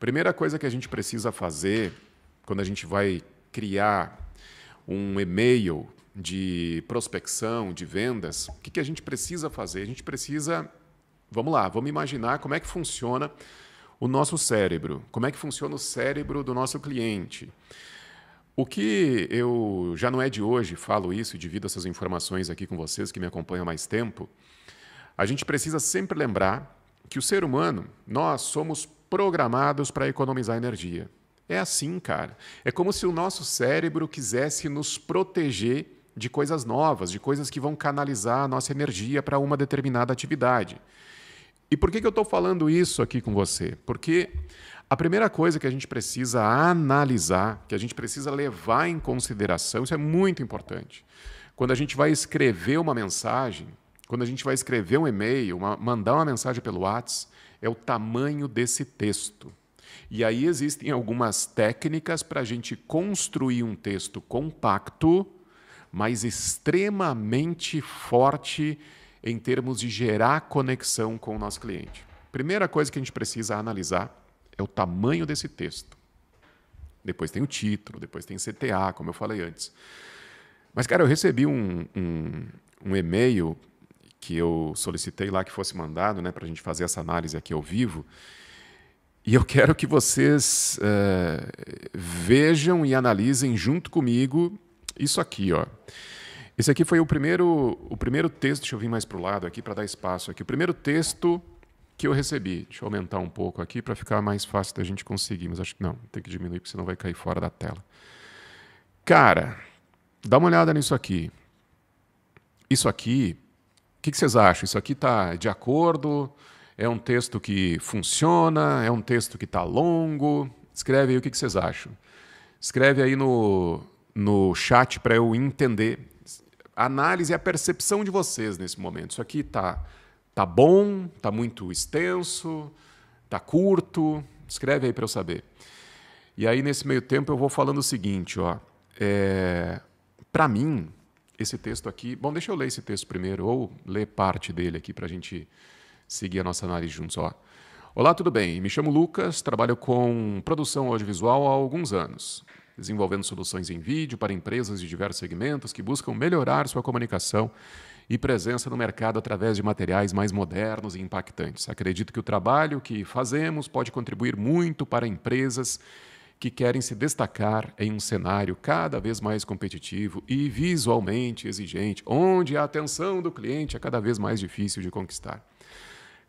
Primeira coisa que a gente precisa fazer quando a gente vai criar um e-mail de prospecção, de vendas, o que a gente precisa fazer? A gente precisa, vamos lá, vamos imaginar como é que funciona o nosso cérebro, como é que funciona o cérebro do nosso cliente. O que eu, já não é de hoje, falo isso e divido essas informações aqui com vocês que me acompanham há mais tempo, a gente precisa sempre lembrar que o ser humano, nós somos programados para economizar energia. É assim, cara. É como se o nosso cérebro quisesse nos proteger de coisas novas, de coisas que vão canalizar a nossa energia para uma determinada atividade. E por que eu estou falando isso aqui com você? Porque a primeira coisa que a gente precisa analisar, que a gente precisa levar em consideração, isso é muito importante. Quando a gente vai escrever uma mensagem, quando a gente vai escrever um e-mail, mandar uma mensagem pelo WhatsApp, é o tamanho desse texto. E aí existem algumas técnicas para a gente construir um texto compacto, mas extremamente forte em termos de gerar conexão com o nosso cliente. Primeira coisa que a gente precisa analisar é o tamanho desse texto. Depois tem o título, depois tem CTA, como eu falei antes. Mas, cara, eu recebi um e-mail que eu solicitei lá que fosse mandado, né, para a gente fazer essa análise aqui ao vivo. E eu quero que vocês vejam e analisem junto comigo isso aqui, ó. Esse aqui foi o primeiro texto, deixa eu vir mais para o lado aqui para dar espaço aqui. O primeiro texto que eu recebi. Deixa eu aumentar um pouco aqui para ficar mais fácil da gente conseguir, mas acho que não, tem que diminuir porque senão vai cair fora da tela. Cara, dá uma olhada nisso aqui. Isso aqui, o que vocês acham? Isso aqui está de acordo? É um texto que funciona? É um texto que está longo? Escreve aí o que vocês acham. Escreve aí no chat para eu entender. A análise e a percepção de vocês nesse momento. Isso aqui tá bom? Tá muito extenso? Tá curto? Escreve aí para eu saber. E aí, nesse meio tempo, eu vou falando o seguinte, ó. Para mim, esse texto aqui... Bom, deixa eu ler esse texto primeiro, ou ler parte dele aqui para a gente seguir a nossa análise juntos. Ó. Olá, tudo bem? Me chamo Lucas, trabalho com produção audiovisual há alguns anos, desenvolvendo soluções em vídeo para empresas de diversos segmentos que buscam melhorar sua comunicação e presença no mercado através de materiais mais modernos e impactantes. Acredito que o trabalho que fazemos pode contribuir muito para empresas que querem se destacar em um cenário cada vez mais competitivo e visualmente exigente, onde a atenção do cliente é cada vez mais difícil de conquistar.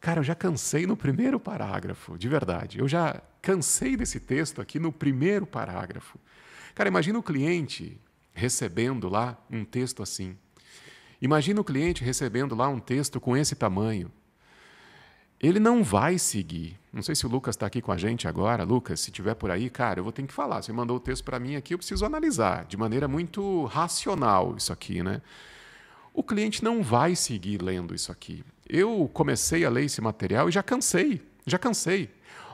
Cara, eu já cansei no primeiro parágrafo, de verdade. Eu já cansei desse texto aqui no primeiro parágrafo. Cara, imagina o cliente recebendo lá um texto assim. Imagina o cliente recebendo lá um texto com esse tamanho. Ele não vai seguir. Não sei se o Lucas está aqui com a gente agora. Lucas, se estiver por aí, cara, eu vou ter que falar. Você mandou o texto para mim aqui, eu preciso analisar de maneira muito racional isso aqui, né? O cliente não vai seguir lendo isso aqui. Eu comecei a ler esse material e já cansei.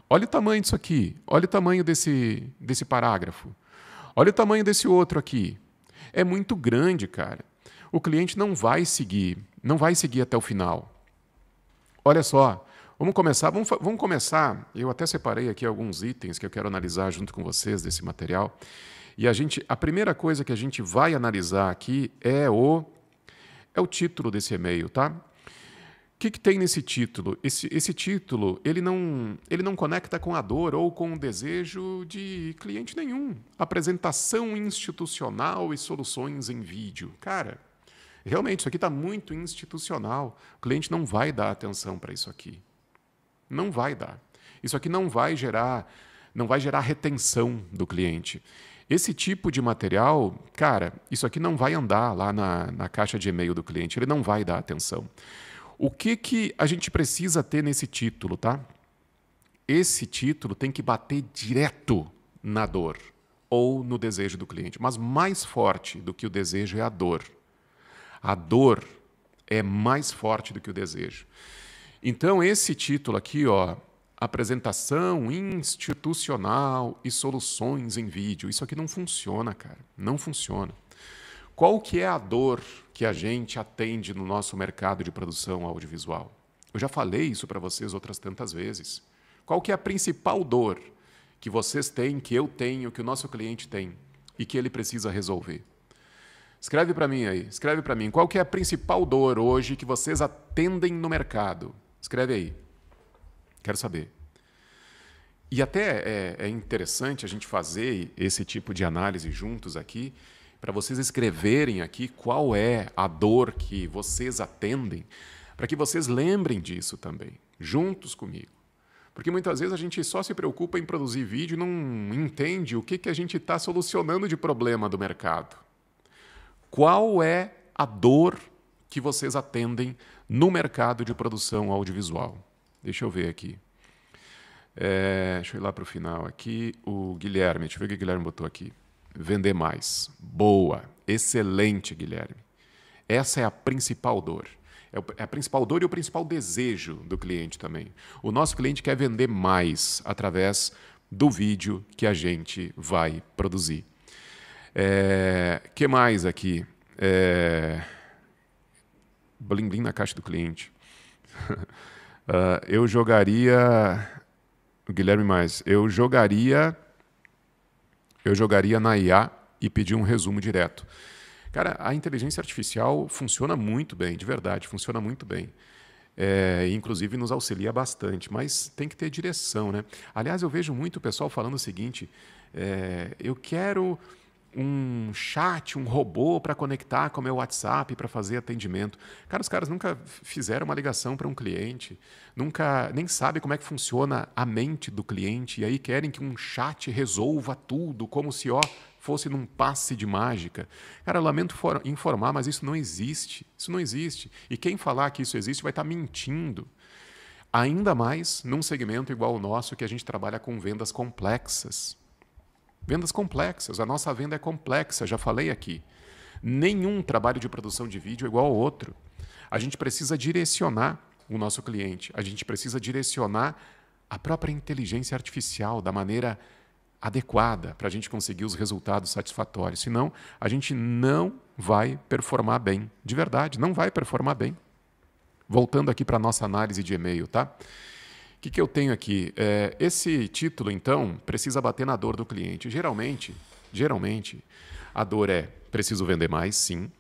Olha o tamanho disso aqui. Olha o tamanho desse parágrafo. Olha o tamanho desse outro aqui. É muito grande, cara. O cliente não vai seguir até o final. Olha só, vamos começar. Eu até separei aqui alguns itens que eu quero analisar junto com vocês desse material. E a primeira coisa que a gente vai analisar aqui é o título desse e-mail, tá? O que tem nesse título? Esse título, ele não conecta com a dor ou com o desejo de cliente nenhum. Apresentação institucional e soluções em vídeo. Cara, realmente, isso aqui está muito institucional. O cliente não vai dar atenção para isso aqui. Não vai dar. Isso aqui não vai gerar retenção do cliente. Esse tipo de material, cara, isso aqui não vai andar lá na caixa de e-mail do cliente. Ele não vai dar atenção. O que a gente precisa ter nesse título, tá? Esse título tem que bater direto na dor ou no desejo do cliente. Mas mais forte do que o desejo é a dor. A dor é mais forte do que o desejo. Então, esse título aqui, ó, apresentação institucional e soluções em vídeo. Isso aqui não funciona, cara. Não funciona. Qual que é a dor que a gente atende no nosso mercado de produção audiovisual? Eu já falei isso para vocês outras tantas vezes. Qual que é a principal dor? que vocês têm, que eu tenho, que o nosso cliente tem e que ele precisa resolver? Escreve para mim aí, escreve para mim. Qual que é a principal dor hoje que vocês atendem no mercado? Escreve aí. Quero saber. E até é interessante a gente fazer esse tipo de análise juntos aqui, para vocês escreverem aqui qual é a dor que vocês atendem, para que vocês lembrem disso também, juntos comigo. Porque muitas vezes a gente só se preocupa em produzir vídeo e não entende o que a gente está solucionando de problema do mercado. Qual é a dor que vocês atendem no mercado de produção audiovisual? Deixa eu ver aqui. Deixa eu ir lá para o final aqui. O Guilherme, deixa eu ver o que o Guilherme botou aqui. Vender mais. Boa. Excelente, Guilherme. Essa é a principal dor. É a principal dor e o principal desejo do cliente também. O nosso cliente quer vender mais através do vídeo que a gente vai produzir. Que mais aqui? Blim blim na caixa do cliente. Eu jogaria... O Guilherme mais. Eu jogaria na IA e pedir um resumo direto. Cara, a inteligência artificial funciona muito bem, de verdade, funciona muito bem. Inclusive nos auxilia bastante, mas tem que ter direção, né? Aliás, eu vejo muito o pessoal falando o seguinte, eu quero um chat, um robô para conectar com o meu WhatsApp para fazer atendimento. Cara, os caras nunca fizeram uma ligação para um cliente, nem sabem como é que funciona a mente do cliente, e aí querem que um chat resolva tudo, como se fosse num passe de mágica. Cara, eu lamento informar, mas isso não existe. Isso não existe. E quem falar que isso existe vai estar mentindo. Ainda mais num segmento igual ao nosso, que a gente trabalha com vendas complexas. Vendas complexas. A nossa venda é complexa, já falei aqui. Nenhum trabalho de produção de vídeo é igual ao outro. A gente precisa direcionar o nosso cliente. A gente precisa direcionar a própria inteligência artificial da maneira adequada para a gente conseguir os resultados satisfatórios. Senão, a gente não vai performar bem. De verdade, não vai performar bem. Voltando aqui para a nossa análise de e-mail, tá? O que eu tenho aqui? Esse título, então, precisa bater na dor do cliente. Geralmente, a dor é: preciso vender mais, sim.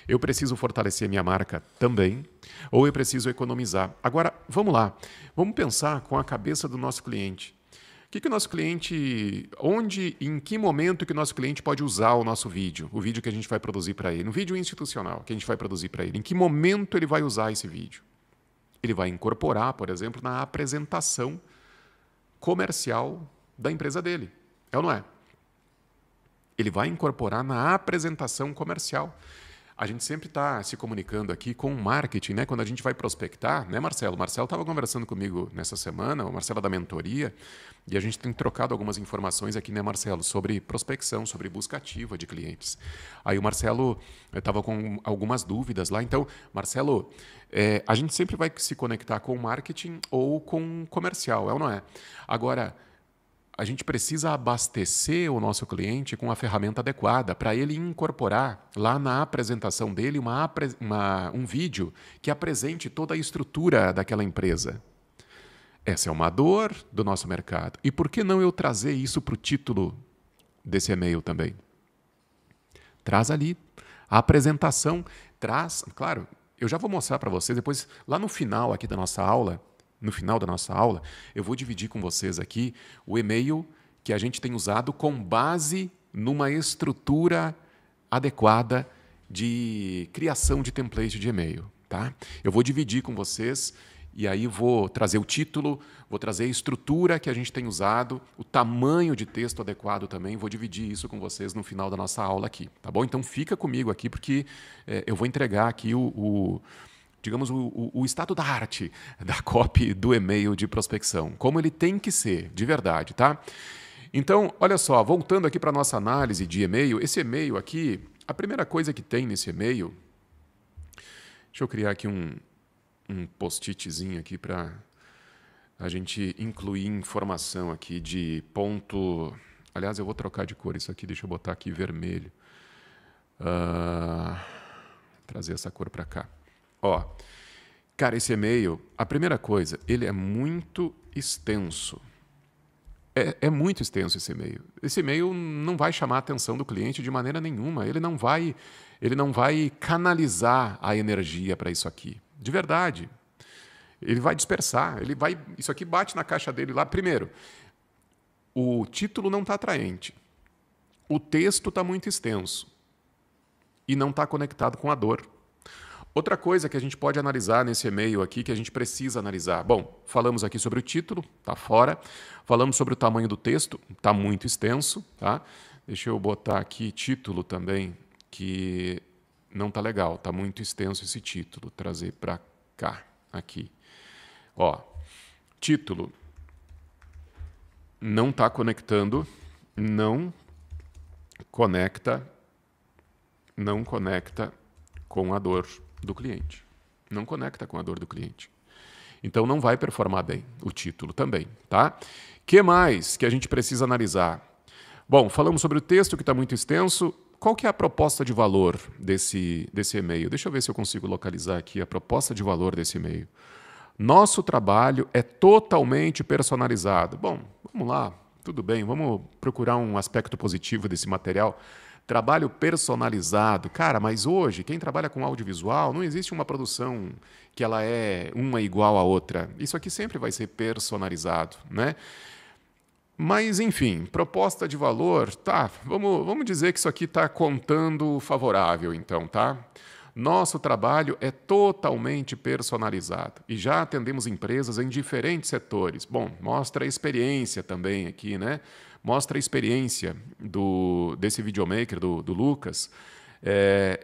Eu preciso fortalecer minha marca também. Ou eu preciso economizar. Agora, vamos lá. Vamos pensar com a cabeça do nosso cliente. O que o nosso cliente... em que momento que o nosso cliente pode usar o nosso vídeo? O vídeo que a gente vai produzir para ele. Um vídeo institucional que a gente vai produzir para ele. Em que momento ele vai usar esse vídeo? Ele vai incorporar, por exemplo, na apresentação comercial da empresa dele. É ou não é? Ele vai incorporar na apresentação comercial. A gente sempre está se comunicando aqui com o marketing, né? Quando a gente vai prospectar, né, Marcelo? O Marcelo estava conversando comigo nessa semana, o Marcelo é da mentoria, e a gente tem trocado algumas informações aqui, né, Marcelo, sobre prospecção, sobre busca ativa de clientes. Aí o Marcelo estava com algumas dúvidas lá. Então, Marcelo, a gente sempre vai se conectar com o marketing ou com o comercial, é ou não é? Agora, a gente precisa abastecer o nosso cliente com a ferramenta adequada para ele incorporar lá na apresentação dele um vídeo que apresente toda a estrutura daquela empresa. Essa é uma dor do nosso mercado. E por que não eu trazer isso para o título desse e-mail também? Traz ali. A apresentação traz... Claro, eu já vou mostrar para vocês depois, lá no final aqui da nossa aula, eu vou dividir com vocês aqui o e-mail que a gente tem usado com base numa estrutura adequada de criação de template de e-mail. Tá? Eu vou dividir com vocês e aí vou trazer o título, vou trazer a estrutura que a gente tem usado, o tamanho de texto adequado também, vou dividir isso com vocês no final da nossa aula aqui. Tá bom? Então fica comigo aqui porque eu vou entregar aqui digamos, o estado da arte da copy do e-mail de prospecção, como ele tem que ser, de verdade, tá? Então, olha só, voltando aqui para a nossa análise de e-mail, esse e-mail aqui, a primeira coisa que tem nesse e-mail, deixa eu criar aqui um post-itzinho aqui para a gente incluir informação aqui de ponto... Aliás, eu vou trocar de cor isso aqui, deixa eu botar aqui vermelho. Trazer essa cor para cá. Ó, cara, esse e-mail, a primeira coisa, ele é muito extenso. É muito extenso esse e-mail. Esse e-mail não vai chamar a atenção do cliente de maneira nenhuma. Ele não vai canalizar a energia para isso aqui. De verdade. Ele vai dispersar. Isso aqui bate na caixa dele lá. Primeiro, o título não está atraente. O texto está muito extenso. E não está conectado com a dor. Outra coisa que a gente pode analisar nesse e-mail aqui, que a gente precisa analisar. Bom, falamos aqui sobre o título, está fora. Falamos sobre o tamanho do texto, está muito extenso. Tá? Deixa eu botar aqui título também, que não está legal, está muito extenso esse título. Trazer para cá, aqui. Ó, título. Não está conectando, não conecta com a dor do cliente. Não conecta com a dor do cliente. Então não vai performar bem o título também, tá? Que mais que a gente precisa analisar? Bom, falamos sobre o texto que está muito extenso. Qual que é a proposta de valor desse e-mail? Deixa eu ver se eu consigo localizar aqui a proposta de valor desse e-mail. Nosso trabalho é totalmente personalizado. Bom, vamos lá, tudo bem, vamos procurar um aspecto positivo desse material. Trabalho personalizado. Cara, mas hoje, quem trabalha com audiovisual, não existe uma produção que ela é uma igual à outra. Isso aqui sempre vai ser personalizado, né? Mas, enfim, proposta de valor, tá, vamos dizer que isso aqui está contando favorável, então, tá? Nosso trabalho é totalmente personalizado e já atendemos empresas em diferentes setores. Bom, mostra a experiência também aqui, né? Mostra a experiência desse videomaker, do Lucas,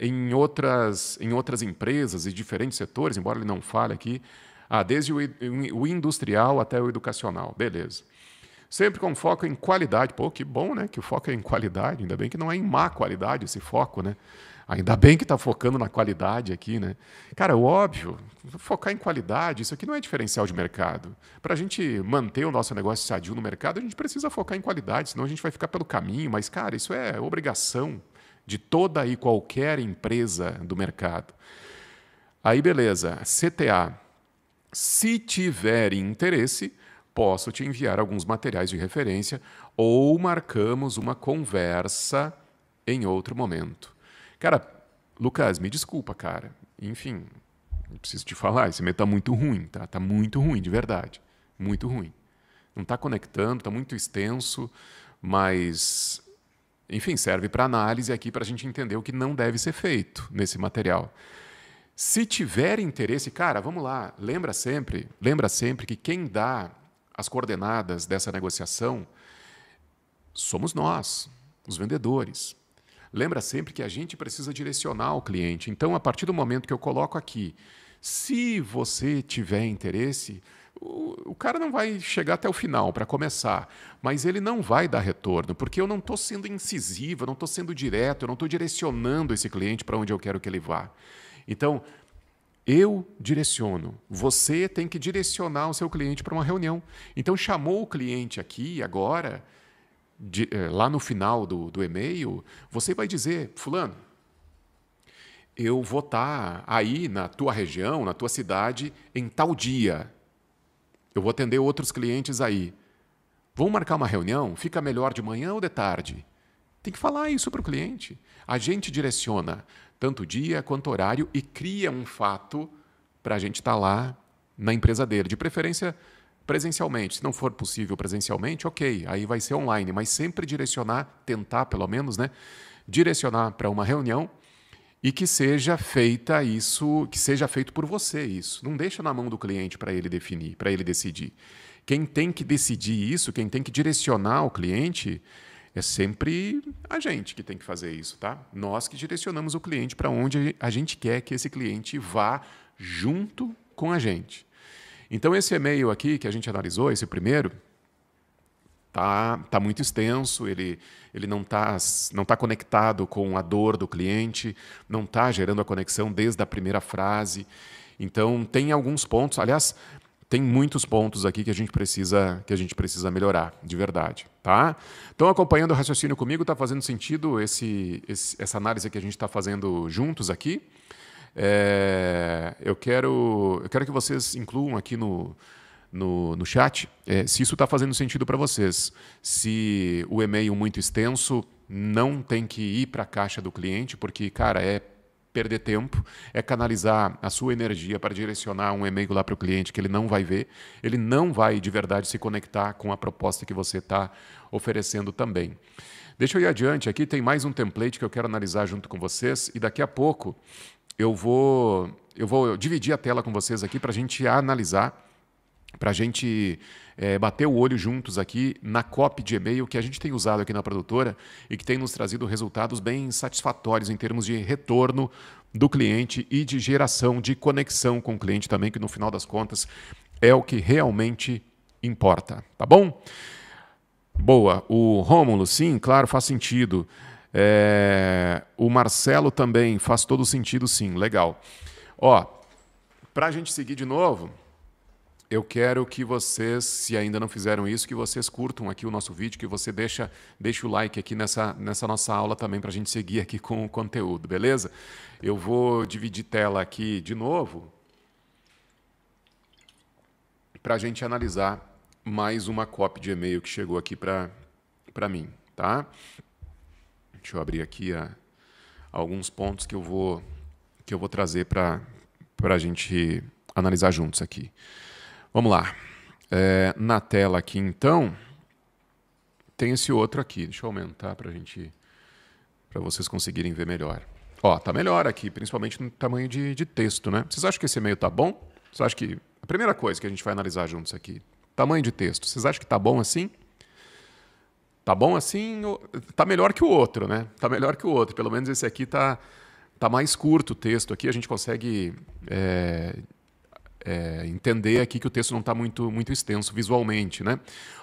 em outras empresas e diferentes setores, embora ele não fale aqui, desde o industrial até o educacional. Beleza. Sempre com foco em qualidade. Pô, que bom, né? Que o foco é em qualidade. Ainda bem que não é em má qualidade esse foco, né? Ainda bem que está focando na qualidade aqui, né? Cara, óbvio, focar em qualidade, isso aqui não é diferencial de mercado. Para a gente manter o nosso negócio sadio no mercado, a gente precisa focar em qualidade, senão a gente vai ficar pelo caminho. Mas, cara, isso é obrigação de toda e qualquer empresa do mercado. Aí, beleza, CTA. Se tiver interesse, posso te enviar alguns materiais de referência ou marcamos uma conversa em outro momento. Cara, Lucas, me desculpa, cara. Enfim, eu preciso te falar, esse e-mail tá muito ruim, tá? Tá muito ruim, de verdade. Muito ruim. Não está conectando, está muito extenso, mas, enfim, serve para análise aqui para a gente entender o que não deve ser feito nesse material. Se tiver interesse, cara, vamos lá, lembra sempre que quem dá as coordenadas dessa negociação somos nós, os vendedores. Lembra sempre que a gente precisa direcionar o cliente. Então, a partir do momento que eu coloco aqui, se você tiver interesse, o cara não vai chegar até o final para começar, mas ele não vai dar retorno, porque eu não estou sendo incisivo, eu não estou sendo direto, eu não estou direcionando esse cliente para onde eu quero que ele vá. Então, eu direciono. Você tem que direcionar o seu cliente para uma reunião. Então, chamou o cliente aqui agora, lá no final do e-mail, você vai dizer, fulano, eu vou estar aí na tua região, na tua cidade, em tal dia. Eu vou atender outros clientes aí. Vamos marcar uma reunião? Fica melhor de manhã ou de tarde? Tem que falar isso para o cliente. A gente direciona tanto dia quanto horário e cria um fato para a gente estar lá na empresa dele. De preferência, presencialmente. Se não for possível presencialmente, ok, aí vai ser online, mas sempre direcionar, tentar pelo menos, né, direcionar para uma reunião e que seja feita isso, que seja feito por você isso. Não deixa na mão do cliente para ele definir, para ele decidir. Quem tem que decidir isso, quem tem que direcionar o cliente é sempre a gente que tem que fazer isso, tá? Nós que direcionamos o cliente para onde a gente quer que esse cliente vá junto com a gente. Então, esse e-mail aqui que a gente analisou, esse primeiro, tá muito extenso, ele não tá conectado com a dor do cliente, não está gerando a conexão desde a primeira frase. Então, tem alguns pontos, aliás, tem muitos pontos aqui que a gente precisa melhorar, de verdade. Tá? Então, acompanhando o raciocínio comigo, está fazendo sentido essa análise que a gente está fazendo juntos aqui? Eu quero que vocês incluam aqui no chat, se isso está fazendo sentido para vocês. Se o e-mail muito extenso não tem que ir para a caixa do cliente, porque, cara, é perder tempo, é canalizar a sua energia para direcionar um e-mail lá para o cliente que ele não vai ver, ele não vai de verdade se conectar com a proposta que você está oferecendo também. Deixa eu ir adiante, aqui tem mais um template que eu quero analisar junto com vocês e daqui a pouco eu vou dividir a tela com vocês aqui para a gente analisar, para a gente bater o olho juntos aqui na copy de e-mail que a gente tem usado aqui na produtora e que tem nos trazido resultados bem satisfatórios em termos de retorno do cliente e de geração de conexão com o cliente também, que no final das contas é o que realmente importa, tá bom? Boa. O Rômulo, sim, claro, faz sentido. O Marcelo também faz todo sentido, sim. Legal. Ó, para a gente seguir de novo, eu quero que vocês, se ainda não fizeram isso, que vocês curtam aqui o nosso vídeo, que você deixa o like aqui nessa nossa aula também para a gente seguir aqui com o conteúdo, beleza? Eu vou dividir tela aqui de novo para a gente analisar mais uma copy de e-mail que chegou aqui para mim, tá? Deixa eu abrir aqui alguns pontos que eu vou trazer para a gente analisar juntos aqui. Vamos lá. Na tela aqui, então, tem esse outro aqui. Deixa eu aumentar para vocês conseguirem ver melhor. Ó, tá melhor aqui, principalmente no tamanho de texto, né? Vocês acham que esse e-mail tá bom? Vocês acham que a primeira coisa que a gente vai analisar juntos aqui, tamanho de texto. Vocês acham que tá bom assim? Tá bom assim? Tá melhor que o outro, né? Tá melhor que o outro. Pelo menos esse aqui tá mais curto o texto aqui. A gente consegue entender aqui que o texto não está muito extenso visualmente, né?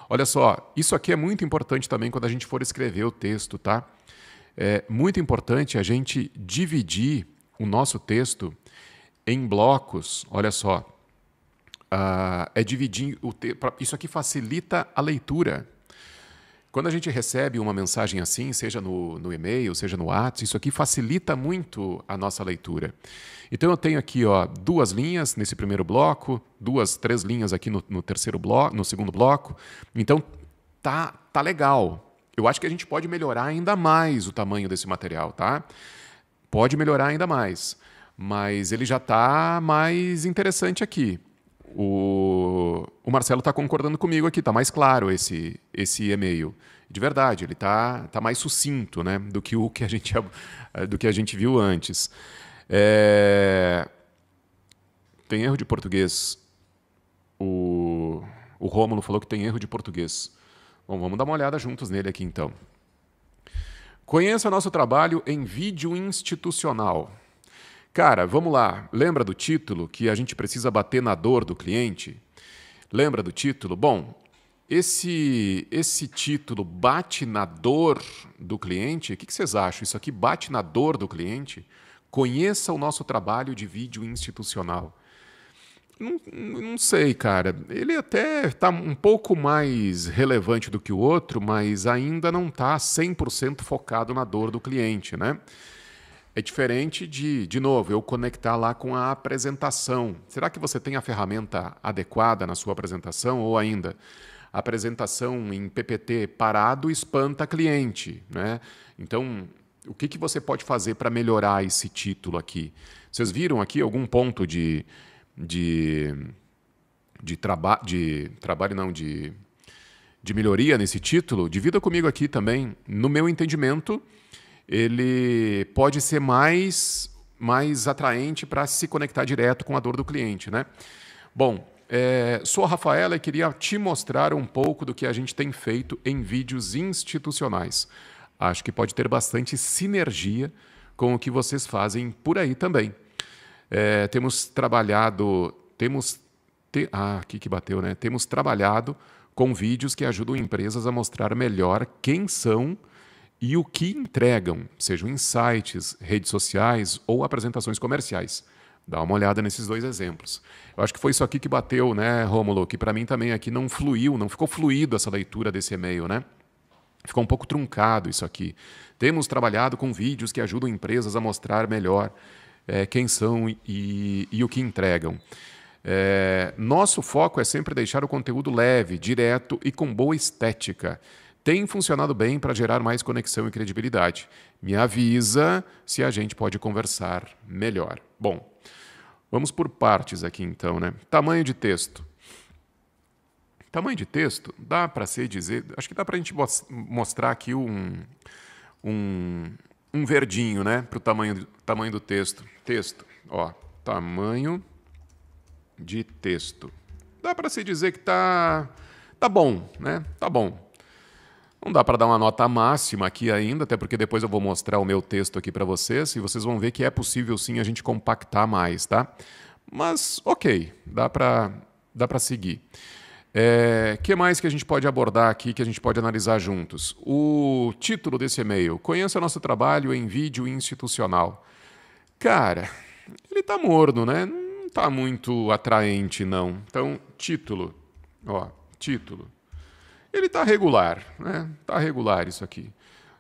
Olha só, isso aqui é muito importante também quando a gente for escrever o texto, tá? É muito importante a gente dividir o nosso texto em blocos. Olha só, dividir o texto. Isso aqui facilita a leitura. Quando a gente recebe uma mensagem assim, seja no e-mail, seja no WhatsApp, isso aqui facilita muito a nossa leitura. Então eu tenho aqui, ó, 2 linhas nesse primeiro bloco, 3 linhas aqui no terceiro bloco, no segundo bloco. Então tá legal. Eu acho que a gente pode melhorar ainda mais o tamanho desse material, tá? Pode melhorar ainda mais, mas ele já está mais interessante aqui. O Marcelo está concordando comigo aqui, está mais claro esse e-mail. De verdade, ele está mais sucinto, né, do que a gente viu antes. Tem erro de português. O Rômulo falou que tem erro de português. Bom, vamos dar uma olhada juntos nele aqui, então. Conheça nosso trabalho em vídeo institucional. Cara, vamos lá. Lembra do título que a gente precisa bater na dor do cliente? Lembra do título? Bom, esse título bate na dor do cliente? O que vocês acham? Isso aqui bate na dor do cliente? Conheça o nosso trabalho de vídeo institucional. Não sei, cara. Ele até está um pouco mais relevante do que o outro, mas ainda não está 100% focado na dor do cliente, né? É diferente de novo, eu conectar lá com a apresentação. Será que você tem a ferramenta adequada na sua apresentação? Ou ainda, a apresentação em PPT parado espanta cliente, né? Então, o que você pode fazer para melhorar esse título aqui? Vocês viram aqui algum ponto de melhoria nesse título? Divida comigo aqui também. No meu entendimento, ele pode ser mais atraente para se conectar direto com a dor do cliente, né? Bom, sou a Rafaela e queria te mostrar um pouco do que a gente tem feito em vídeos institucionais. Acho que pode ter bastante sinergia com o que vocês fazem por aí também. Temos trabalhado com vídeos que ajudam empresas a mostrar melhor quem são e o que entregam, sejam insights, redes sociais ou apresentações comerciais. Dá uma olhada nesses 2 exemplos. Eu acho que foi isso aqui que bateu, né, Rômulo? Que para mim também aqui não ficou fluido essa leitura desse e-mail, né? Ficou um pouco truncado isso aqui. Temos trabalhado com vídeos que ajudam empresas a mostrar melhor quem são e o que entregam. Nosso foco é sempre deixar o conteúdo leve, direto e com boa estética. Tem funcionado bem para gerar mais conexão e credibilidade. Me avisa se a gente pode conversar melhor. Bom, vamos por partes aqui então, né? Tamanho de texto. Tamanho de texto, dá para dizer, acho que dá para a gente mostrar aqui um verdinho, né? Para o tamanho do texto. Texto, ó, tamanho de texto. Dá para se dizer que tá bom, né? Tá bom. Não dá para dar uma nota máxima aqui ainda, até porque depois eu vou mostrar o meu texto aqui para vocês e vocês vão ver que é possível sim a gente compactar mais, tá? Mas, ok, dá para seguir. Que mais que a gente pode abordar aqui, que a gente pode analisar juntos? O título desse e-mail, conheça nosso trabalho em vídeo institucional. Cara, ele tá morno, né? Não tá muito atraente, não. Então, título, ó, título. Ele tá regular, né? Tá regular isso aqui.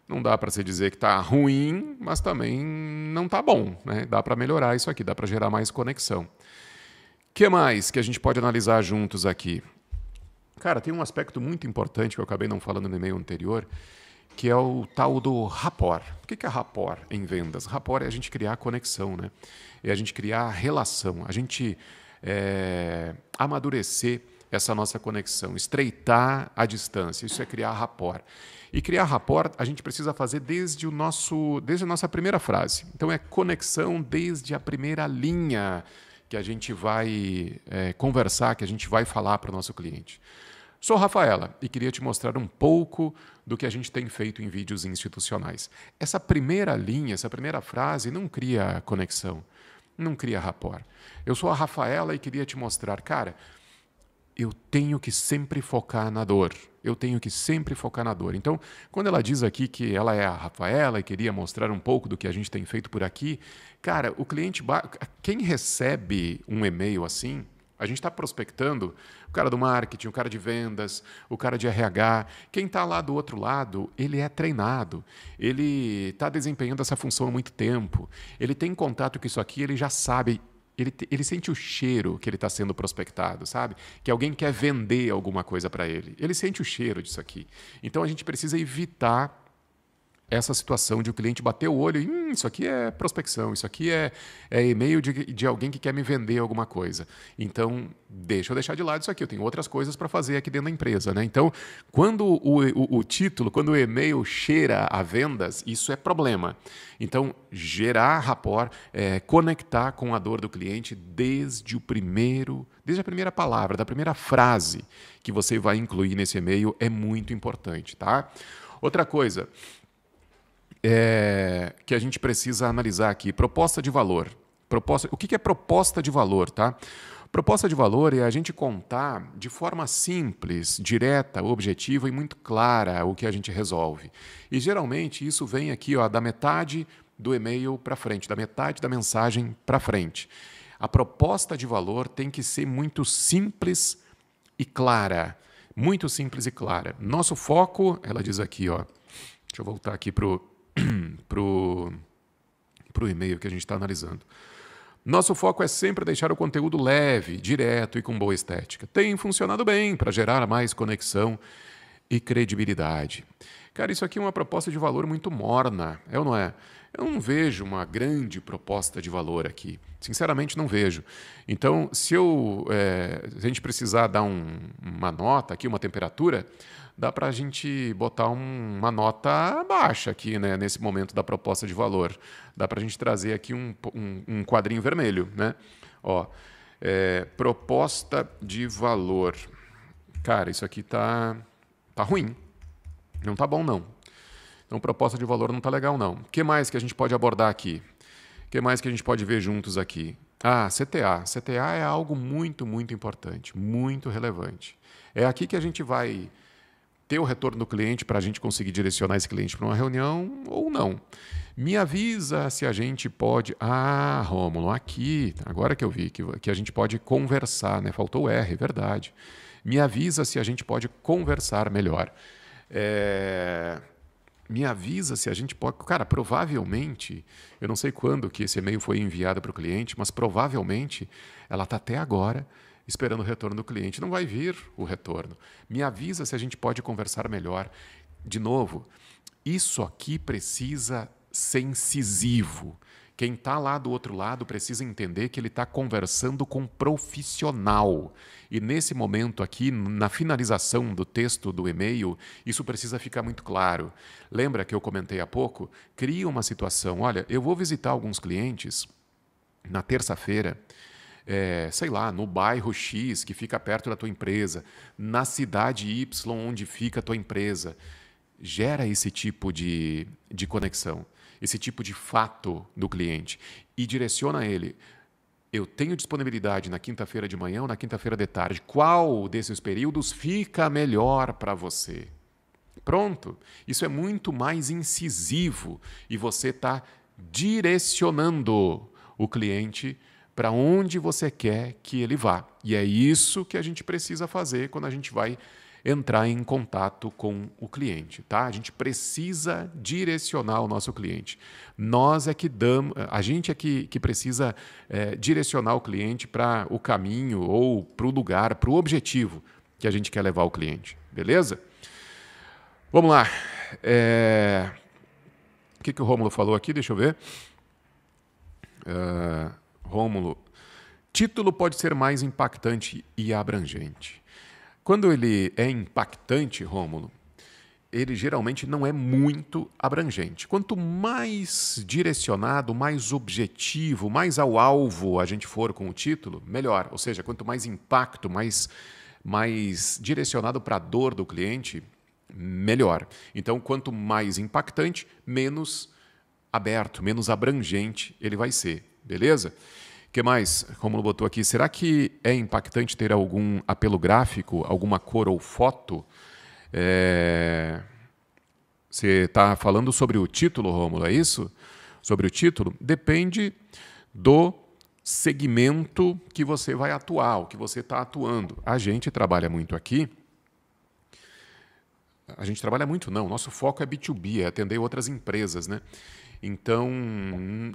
Não dá para se dizer que tá ruim, mas também não tá bom, né? Dá para melhorar isso aqui, dá para gerar mais conexão. Que mais que a gente pode analisar juntos aqui? Cara, tem um aspecto muito importante que eu acabei não falando no e-mail anterior, que é o tal do rapport. O que é rapport em vendas? Rapport é a gente criar conexão, né? É a gente criar relação, a gente amadurecer essa nossa conexão, estreitar a distância. Isso é criar rapport. E criar rapport a gente precisa fazer desde a nossa primeira frase. Então é conexão desde a primeira linha que a gente vai conversar, que a gente vai falar para o nosso cliente. Sou Rafaela e queria te mostrar um pouco do que a gente tem feito em vídeos institucionais. Essa primeira linha, essa primeira frase não cria conexão, não cria rapport. Eu sou a Rafaela e queria te mostrar, cara, eu tenho que sempre focar na dor. Eu tenho que sempre focar na dor. Então, quando ela diz aqui que ela é a Rafaela e queria mostrar um pouco do que a gente tem feito por aqui, cara, o cliente, quem recebe um e-mail assim, a gente está prospectando o cara do marketing, o cara de vendas, o cara de RH. Quem está lá do outro lado, ele é treinado. Ele está desempenhando essa função há muito tempo. Ele tem contato com isso aqui, ele já sabe. Ele sente o cheiro que ele está sendo prospectado, sabe? Que alguém quer vender alguma coisa para ele. Ele sente o cheiro disso aqui. Então, a gente precisa evitar essa situação de o cliente bater o olho e isso aqui é prospecção, isso aqui é e-mail de alguém que quer me vender alguma coisa. Então, deixa eu deixar de lado isso aqui, eu tenho outras coisas para fazer aqui dentro da empresa, né? Então, quando o título, quando o e-mail cheira a vendas, isso é problema. Então, gerar rapport, conectar com a dor do cliente desde a primeira palavra, da primeira frase que você vai incluir nesse e-mail é muito importante, tá? Outra coisa que a gente precisa analisar aqui, proposta de valor. O que é proposta de valor, tá? Proposta de valor é a gente contar de forma simples, direta, objetiva e muito clara o que a gente resolve. E geralmente isso vem aqui, ó, da metade do e-mail para frente, da metade da mensagem para frente. A proposta de valor tem que ser muito simples e clara. Muito simples e clara. Nosso foco, ela diz aqui, ó. Deixa eu voltar aqui para o e-mail que a gente está analisando. Nosso foco é sempre deixar o conteúdo leve, direto e com boa estética. Tem funcionado bem para gerar mais conexão e credibilidade. Cara, isso aqui é uma proposta de valor muito morna, é ou não é? Eu não vejo uma grande proposta de valor aqui. Sinceramente, não vejo. Então, se a gente precisar dar uma nota aqui, uma temperatura, dá para a gente botar uma nota baixa aqui, né, nesse momento da proposta de valor. Dá para a gente trazer aqui um quadrinho vermelho, né? Ó, proposta de valor. Cara, isso aqui tá ruim. Não tá bom, não. Então, proposta de valor não tá legal, não. O que mais que a gente pode abordar aqui? O que mais que a gente pode ver juntos aqui? CTA. CTA é algo muito, muito importante, muito relevante. É aqui que a gente vai ter o retorno do cliente para a gente conseguir direcionar esse cliente para uma reunião ou não. Me avisa se a gente pode... Rômulo, aqui, agora que eu vi que a gente pode conversar, né? Faltou o R, verdade. Me avisa se a gente pode conversar melhor. me avisa se a gente pode... Cara, provavelmente, eu não sei quando que esse e-mail foi enviado para o cliente, mas provavelmente ela está até agora esperando o retorno do cliente. Não vai vir o retorno. Me avisa se a gente pode conversar melhor. De novo, isso aqui precisa ser incisivo. Quem está lá do outro lado precisa entender que ele está conversando com um profissional. E nesse momento aqui, na finalização do texto do e-mail, isso precisa ficar muito claro. Lembra que eu comentei há pouco? Cria uma situação. Olha, eu vou visitar alguns clientes na terça-feira, sei lá, no bairro X, que fica perto da tua empresa, na cidade Y, onde fica a tua empresa. Gera esse tipo de conexão, esse tipo de fato do cliente e direciona ele. Eu tenho disponibilidade na quinta-feira de manhã ou na quinta-feira de tarde. Qual desses períodos fica melhor para você? Pronto. Isso é muito mais incisivo e você está direcionando o cliente para onde você quer que ele vá. E é isso que a gente precisa fazer quando a gente vai entrar em contato com o cliente, tá? A gente precisa direcionar o nosso cliente. Nós é que damos, a gente é que precisa direcionar o cliente para o caminho ou para o lugar, para o objetivo que a gente quer levar o cliente, beleza? Vamos lá. O que o Rômulo falou aqui? Deixa eu ver. Rômulo, título pode ser mais impactante e abrangente. Quando ele é impactante, Rômulo, ele geralmente não é muito abrangente. Quanto mais direcionado, mais objetivo, mais ao alvo a gente for com o título, melhor. Ou seja, quanto mais impacto, mais direcionado para a dor do cliente, melhor. Então, quanto mais impactante, menos aberto, menos abrangente ele vai ser. Beleza? O que mais? Como botou aqui, será que é impactante ter algum apelo gráfico, alguma cor ou foto? Você está falando sobre o título, Rômulo, é isso? Sobre o título? Depende do segmento que você vai atuar, o que você está atuando. A gente trabalha muito aqui. A gente trabalha muito, não. Nosso foco é B2B, é atender outras empresas, né? Então,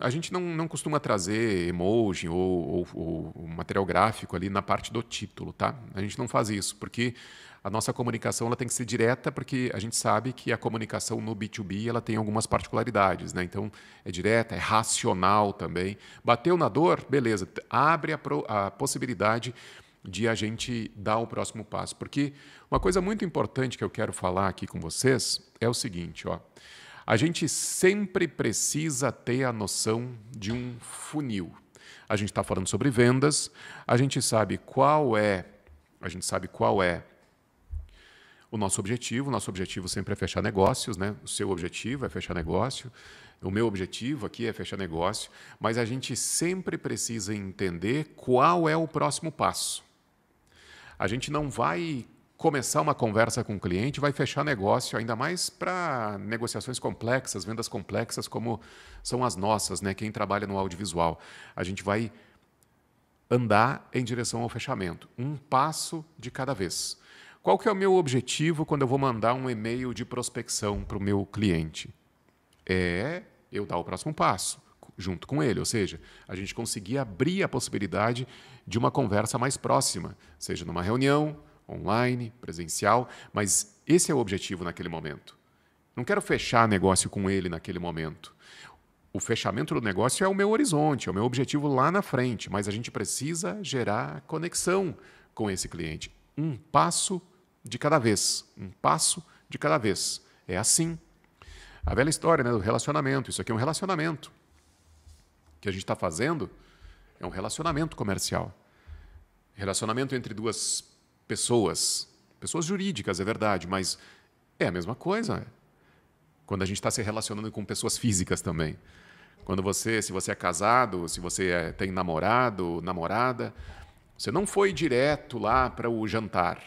a gente não costuma trazer emoji ou material gráfico ali na parte do título, tá? A gente não faz isso, porque a nossa comunicação ela tem que ser direta, porque a gente sabe que a comunicação no B2B ela tem algumas particularidades, né? Então, é direta, é racional também. Bateu na dor? Beleza. Abre a possibilidade de a gente dar o próximo passo. Porque uma coisa muito importante que eu quero falar aqui com vocês é o seguinte, ó. A gente sempre precisa ter a noção de um funil. A gente está falando sobre vendas, a gente sabe qual é o nosso objetivo. O nosso objetivo sempre é fechar negócios, né? O seu objetivo é fechar negócio. O meu objetivo aqui é fechar negócio. Mas a gente sempre precisa entender qual é o próximo passo. A gente não vai começar uma conversa com o cliente, vai fechar negócio, ainda mais para negociações complexas, vendas complexas como são as nossas, né? Quem trabalha no audiovisual. A gente vai andar em direção ao fechamento, um passo de cada vez. Qual que é o meu objetivo quando eu vou mandar um e-mail de prospecção para o meu cliente? É eu dar o próximo passo junto com ele, ou seja, a gente conseguir abrir a possibilidade de uma conversa mais próxima, seja numa reunião, online, presencial, mas esse é o objetivo naquele momento. Não quero fechar negócio com ele naquele momento. O fechamento do negócio é o meu horizonte, é o meu objetivo lá na frente, mas a gente precisa gerar conexão com esse cliente. Um passo de cada vez. Um passo de cada vez. É assim. A velha história, né, do relacionamento. Isso aqui é um relacionamento. O que a gente está fazendo é um relacionamento comercial. Relacionamento entre duas pessoas jurídicas, é verdade, mas é a mesma coisa quando a gente está se relacionando com pessoas físicas também. Se você é casado, se você tem namorado, namorada, você não foi direto lá para o jantar.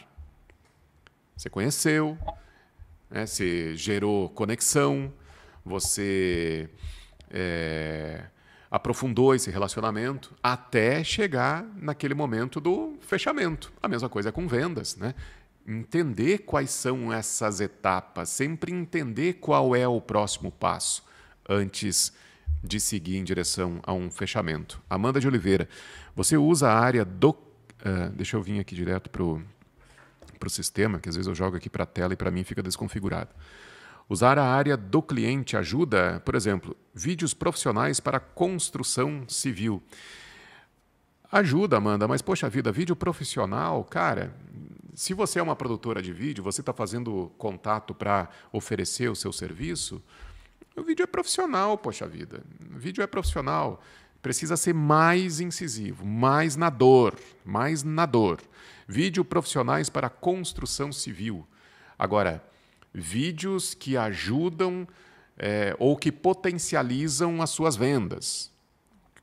Você conheceu, né? Você gerou conexão, você aprofundou esse relacionamento até chegar naquele momento do fechamento. A mesma coisa com vendas, né? Entender quais são essas etapas, sempre entender qual é o próximo passo antes de seguir em direção a um fechamento. Amanda de Oliveira, você usa a área do... deixa eu vir aqui direto para o sistema, que às vezes eu jogo aqui para a tela e para mim fica desconfigurado. Usar a área do cliente ajuda, por exemplo, vídeos profissionais para construção civil. Ajuda, Amanda, mas poxa vida, vídeo profissional, cara, se você é uma produtora de vídeo, você está fazendo contato para oferecer o seu serviço, o vídeo é profissional, poxa vida. O vídeo é profissional. Precisa ser mais incisivo, mais na dor, mais na dor. Vídeo profissionais para construção civil. Agora, vídeos que ajudam ou que potencializam as suas vendas.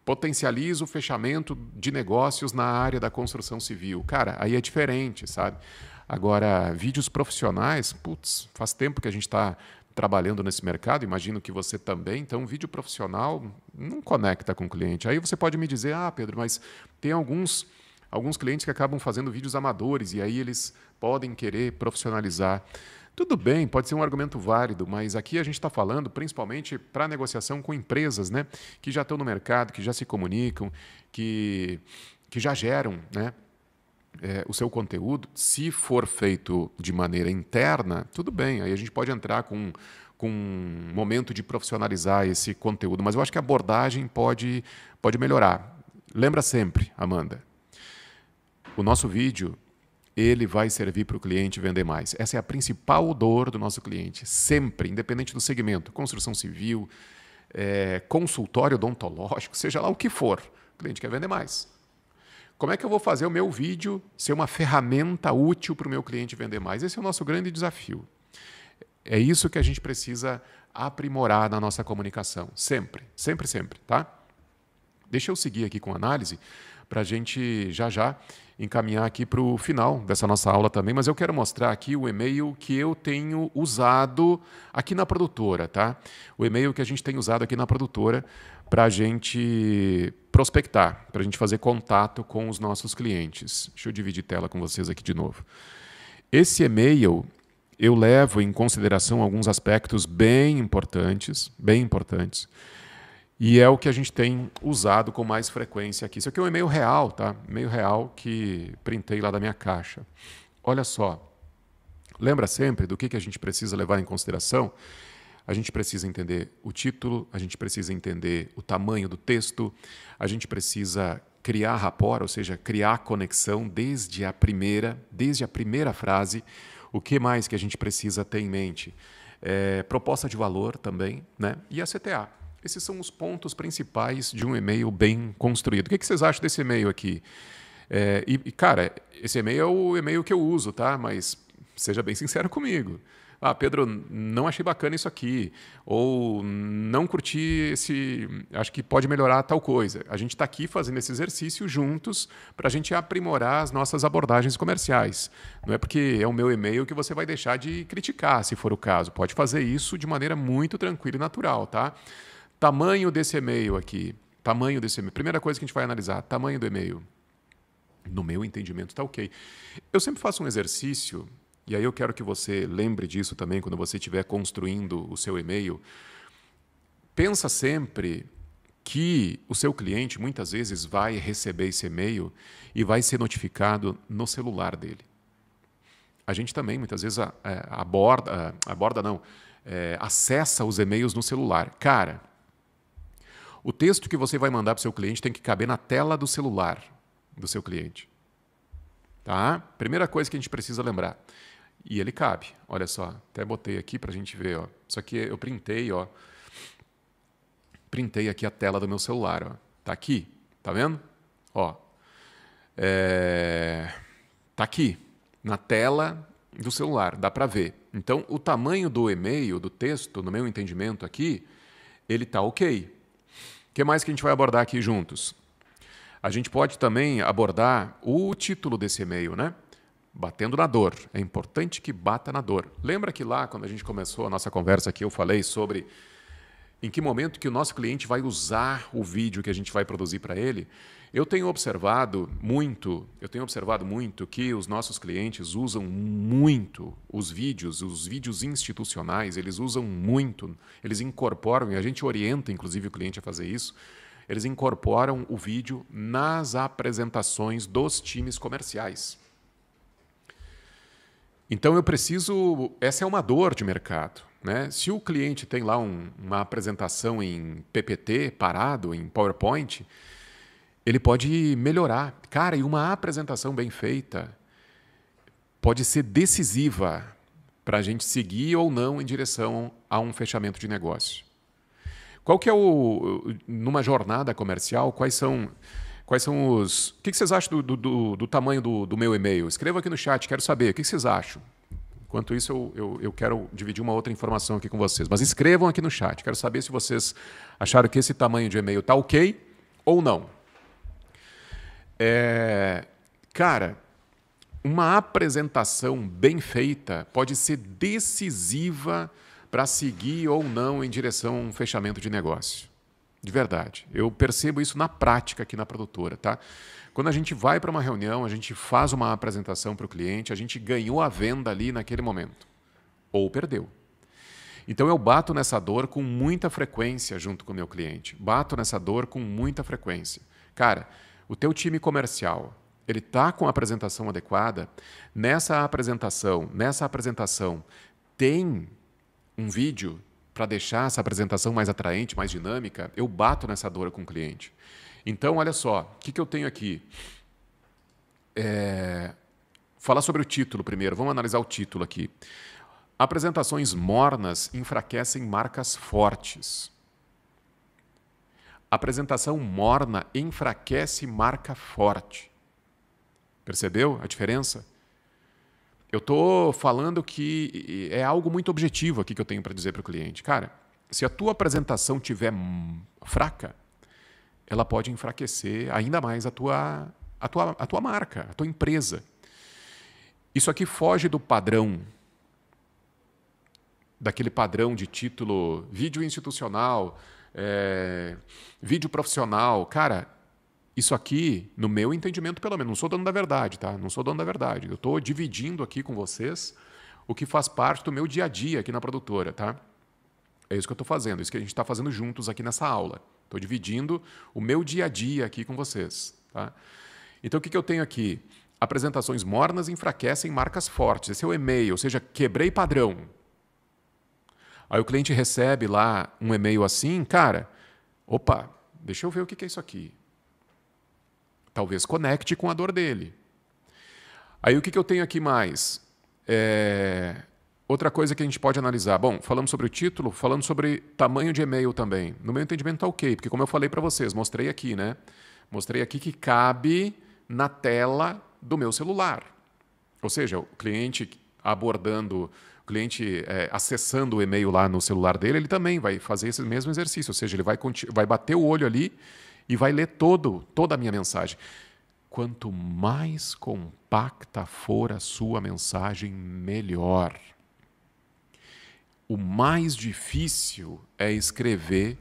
Potencializa o fechamento de negócios na área da construção civil. Cara, aí é diferente, sabe? Agora, vídeos profissionais, putz, faz tempo que a gente está trabalhando nesse mercado, imagino que você também, então vídeo profissional não conecta com o cliente. Aí você pode me dizer, Pedro, mas tem alguns clientes que acabam fazendo vídeos amadores e aí eles podem querer profissionalizar. Tudo bem, pode ser um argumento válido, mas aqui a gente está falando principalmente para negociação com empresas, né, que já estão no mercado, que já se comunicam, que já geram, né, o seu conteúdo. Se for feito de maneira interna, tudo bem, aí a gente pode entrar com um momento de profissionalizar esse conteúdo, mas eu acho que a abordagem pode melhorar. Lembra sempre, Amanda, o nosso vídeo ele vai servir para o cliente vender mais. Essa é a principal dor do nosso cliente, sempre, independente do segmento, construção civil, consultório odontológico, seja lá o que for, o cliente quer vender mais. Como é que eu vou fazer o meu vídeo ser uma ferramenta útil para o meu cliente vender mais? Esse é o nosso grande desafio. É isso que a gente precisa aprimorar na nossa comunicação, sempre, sempre, sempre, tá? Deixa eu seguir aqui com a análise para a gente já encaminhar aqui para o final dessa nossa aula também, mas eu quero mostrar aqui o e-mail que eu tenho usado aqui na produtora, tá? O e-mail que a gente tem usado aqui na produtora para a gente prospectar, para a gente fazer contato com os nossos clientes. Deixa eu dividir tela com vocês aqui de novo. Esse e-mail eu levo em consideração alguns aspectos bem importantes, e é o que a gente tem usado com mais frequência aqui. Isso aqui é um e-mail real, tá? E-mail real que printei lá da minha caixa. Olha só, lembra sempre do que a gente precisa levar em consideração? A gente precisa entender o título, a gente precisa entender o tamanho do texto, a gente precisa criar rapport, ou seja, criar conexão desde a primeira frase. O que mais que a gente precisa ter em mente? Proposta de valor também, né? E a CTA. Esses são os pontos principais de um e-mail bem construído. O que vocês acham desse e-mail aqui? Cara, esse e-mail é o e-mail que eu uso, tá? Mas seja bem sincero comigo. Pedro, não achei bacana isso aqui. Ou não curti esse... Acho que pode melhorar tal coisa. A gente está aqui fazendo esse exercício juntos para a gente aprimorar as nossas abordagens comerciais. Não é porque é o meu e-mail que você vai deixar de criticar, se for o caso. Pode fazer isso de maneira muito tranquila e natural, tá? Tamanho desse e-mail aqui. Tamanho desse e-mail. Primeira coisa que a gente vai analisar, tamanho do e-mail. No meu entendimento, está ok. Eu sempre faço um exercício, e aí eu quero que você lembre disso também quando você estiver construindo o seu e-mail. Pensa sempre que o seu cliente muitas vezes vai receber esse e-mail e vai ser notificado no celular dele. A gente também muitas vezes acessa os e-mails no celular. Cara, o texto que você vai mandar para o seu cliente tem que caber na tela do celular do seu cliente. Tá? Primeira coisa que a gente precisa lembrar. E ele cabe. Olha só, até botei aqui para a gente ver. Ó. Isso aqui eu printei. Ó. Printei aqui a tela do meu celular. Ó. Tá aqui. Tá vendo? Ó. Tá aqui. Na tela do celular. Dá para ver. Então, o tamanho do e-mail, do texto, no meu entendimento aqui, ele tá ok. O que mais que a gente vai abordar aqui juntos? A gente pode também abordar o título desse e-mail, né? Batendo na dor. É importante que bata na dor. Lembra que lá, quando a gente começou a nossa conversa aqui, eu falei sobre em que momento que o nosso cliente vai usar o vídeo que a gente vai produzir para ele. Eu tenho observado muito que os nossos clientes usam muito os vídeos institucionais, eles usam muito, eles incorporam, e a gente orienta inclusive o cliente a fazer isso, eles incorporam o vídeo nas apresentações dos times comerciais. Então eu preciso, essa é uma dor de mercado, né? Se o cliente tem lá uma apresentação em PPT, parado, em PowerPoint, ele pode melhorar. Cara, e uma apresentação bem feita pode ser decisiva para a gente seguir ou não em direção a um fechamento de negócio. Qual que é numa jornada comercial, quais são os... O que vocês acham do tamanho do meu e-mail? Escreva aqui no chat, quero saber. O que vocês acham? Enquanto isso, eu quero dividir uma outra informação aqui com vocês. Mas escrevam aqui no chat. Quero saber se vocês acharam que esse tamanho de e-mail está ok ou não. Cara, uma apresentação bem feita pode ser decisiva para seguir ou não em direção a um fechamento de negócio. De verdade. Eu percebo isso na prática aqui na produtora, tá? Quando a gente vai para uma reunião, a gente faz uma apresentação para o cliente, a gente ganhou a venda ali naquele momento. Ou perdeu. Então eu bato nessa dor com muita frequência junto com o meu cliente. Bato nessa dor com muita frequência. Cara, o teu time comercial, ele está com a apresentação adequada? Nessa apresentação tem um vídeo para deixar essa apresentação mais atraente, mais dinâmica? Eu bato nessa dor com o cliente. Então, olha só, o que eu tenho aqui? Falar sobre o título primeiro. Vamos analisar o título aqui. Apresentações mornas enfraquecem marcas fortes. Apresentação morna enfraquece marca forte. Percebeu a diferença? Eu estou falando que é algo muito objetivo aqui que eu tenho para dizer para o cliente. Cara, se a tua apresentação estiver fraca, ela pode enfraquecer ainda mais a tua marca, a tua empresa. Isso aqui foge do padrão, daquele padrão de título vídeo institucional, vídeo profissional. Cara, isso aqui, no meu entendimento, pelo menos, não sou dono da verdade, tá? Não sou dono da verdade. Eu estou dividindo aqui com vocês o que faz parte do meu dia a dia aqui na produtora, tá? É isso que eu estou fazendo, isso que a gente está fazendo juntos aqui nessa aula. Estou dividindo o meu dia a dia aqui com vocês, tá? Então, o que eu tenho aqui? Apresentações mornas enfraquecem marcas fortes. Esse é o e-mail, ou seja, quebrei padrão. Aí o cliente recebe lá um e-mail assim, cara, opa, deixa eu ver o que é isso aqui. Talvez conecte com a dor dele. Aí o que eu tenho aqui mais? Outra coisa que a gente pode analisar. Bom, falamos sobre o título, falando sobre tamanho de e-mail também. No meu entendimento está ok, porque como eu falei para vocês, mostrei aqui, né? Mostrei aqui que cabe na tela do meu celular. Ou seja, o cliente abordando, o cliente acessando o e-mail lá no celular dele, ele também vai fazer esse mesmo exercício. Ou seja, ele vai bater o olho ali e vai ler toda a minha mensagem. Quanto mais compacta for a sua mensagem, melhor. O mais difícil é escrever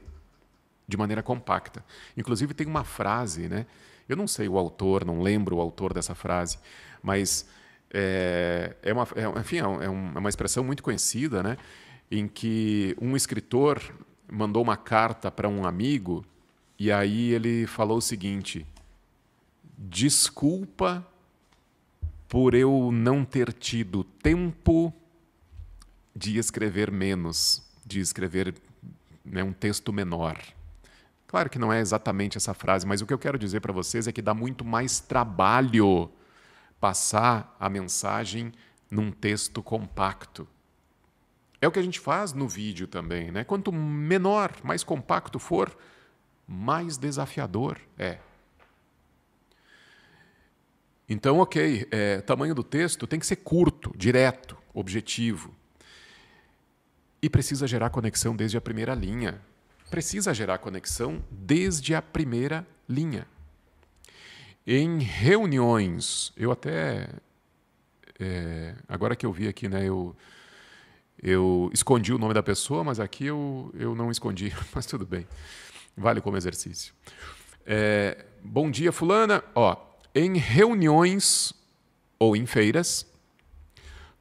de maneira compacta. Inclusive tem uma frase, né? Eu não sei o autor, não lembro o autor dessa frase, mas é uma expressão muito conhecida, né? Em que um escritor mandou uma carta para um amigo e aí ele falou o seguinte: desculpa por eu não ter tido tempo de escrever menos, de escrever, né, um texto menor. Claro que não é exatamente essa frase, mas o que eu quero dizer para vocês é que dá muito mais trabalho passar a mensagem num texto compacto. É o que a gente faz no vídeo também, né? Quanto menor, mais compacto for, mais desafiador é. Então, ok, tamanho do texto tem que ser curto, direto, objetivo. E precisa gerar conexão desde a primeira linha. Precisa gerar conexão desde a primeira linha. Em reuniões, eu até... agora que eu vi aqui, né, eu Eu escondi o nome da pessoa, mas aqui eu não escondi, mas tudo bem. Vale como exercício. Bom dia, fulana. Ó, em reuniões ou em feiras,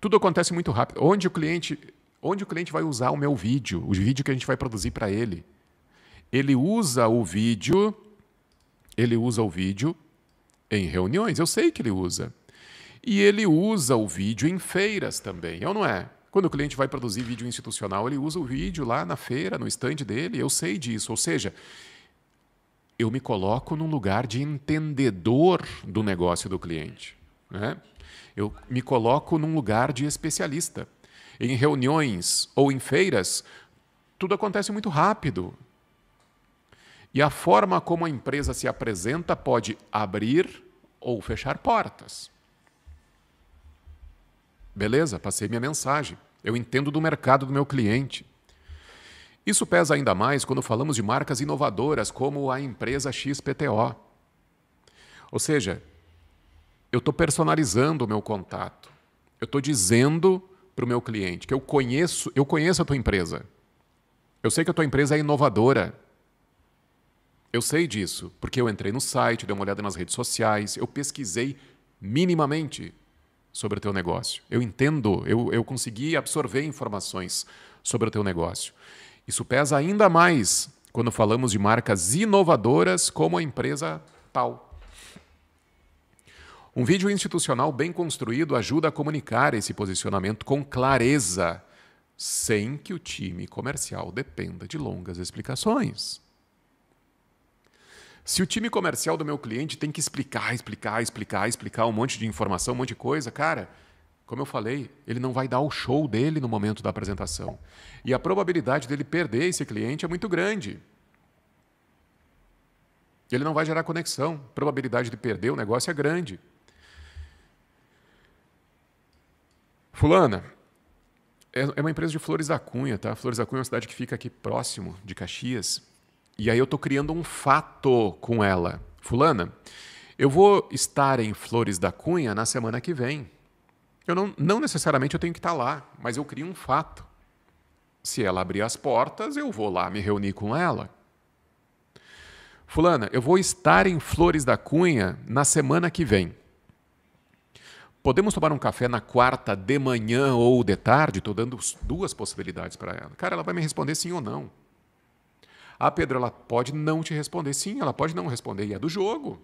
tudo acontece muito rápido. Onde o cliente vai usar o meu vídeo, o vídeo que a gente vai produzir para ele. Ele usa o vídeo em reuniões, eu sei que ele usa. E ele usa o vídeo em feiras também, ou não é? Quando o cliente vai produzir vídeo institucional, ele usa o vídeo lá na feira, no stand dele, eu sei disso. Ou seja, eu me coloco num lugar de entendedor do negócio do cliente, né? Eu me coloco num lugar de especialista. Em reuniões ou em feiras, tudo acontece muito rápido. E a forma como a empresa se apresenta pode abrir ou fechar portas. Beleza? Passei minha mensagem. Eu entendo do mercado do meu cliente. Isso pesa ainda mais quando falamos de marcas inovadoras como a empresa XPTO. Ou seja, eu estou personalizando o meu contato. Eu estou dizendo para o meu cliente que eu conheço a tua empresa. Eu sei que a tua empresa é inovadora. Eu sei disso, porque eu entrei no site, dei uma olhada nas redes sociais, eu pesquisei minimamente sobre o teu negócio. Eu entendo, eu consegui absorver informações sobre o teu negócio. Isso pesa ainda mais quando falamos de marcas inovadoras como a empresa tal. Um vídeo institucional bem construído ajuda a comunicar esse posicionamento com clareza, sem que o time comercial dependa de longas explicações. Se o time comercial do meu cliente tem que explicar um monte de informação, um monte de coisa, cara, como eu falei, ele não vai dar o show dele no momento da apresentação. E a probabilidade dele perder esse cliente é muito grande. Ele não vai gerar conexão. A probabilidade de perder o negócio é grande. Fulana, é uma empresa de Flores da Cunha, tá? Flores da Cunha é uma cidade que fica aqui próximo de Caxias. E aí eu estou criando um fato com ela. Fulana, eu vou estar em Flores da Cunha na semana que vem. Eu não necessariamente eu tenho que estar lá, mas eu crio um fato. Se ela abrir as portas, eu vou lá me reunir com ela. Fulana, eu vou estar em Flores da Cunha na semana que vem. Podemos tomar um café na quarta de manhã ou de tarde? Estou dando duas possibilidades para ela. Cara, ela vai me responder sim ou não. Ah, Pedro, ela pode não te responder. Sim, ela pode não responder. E é do jogo.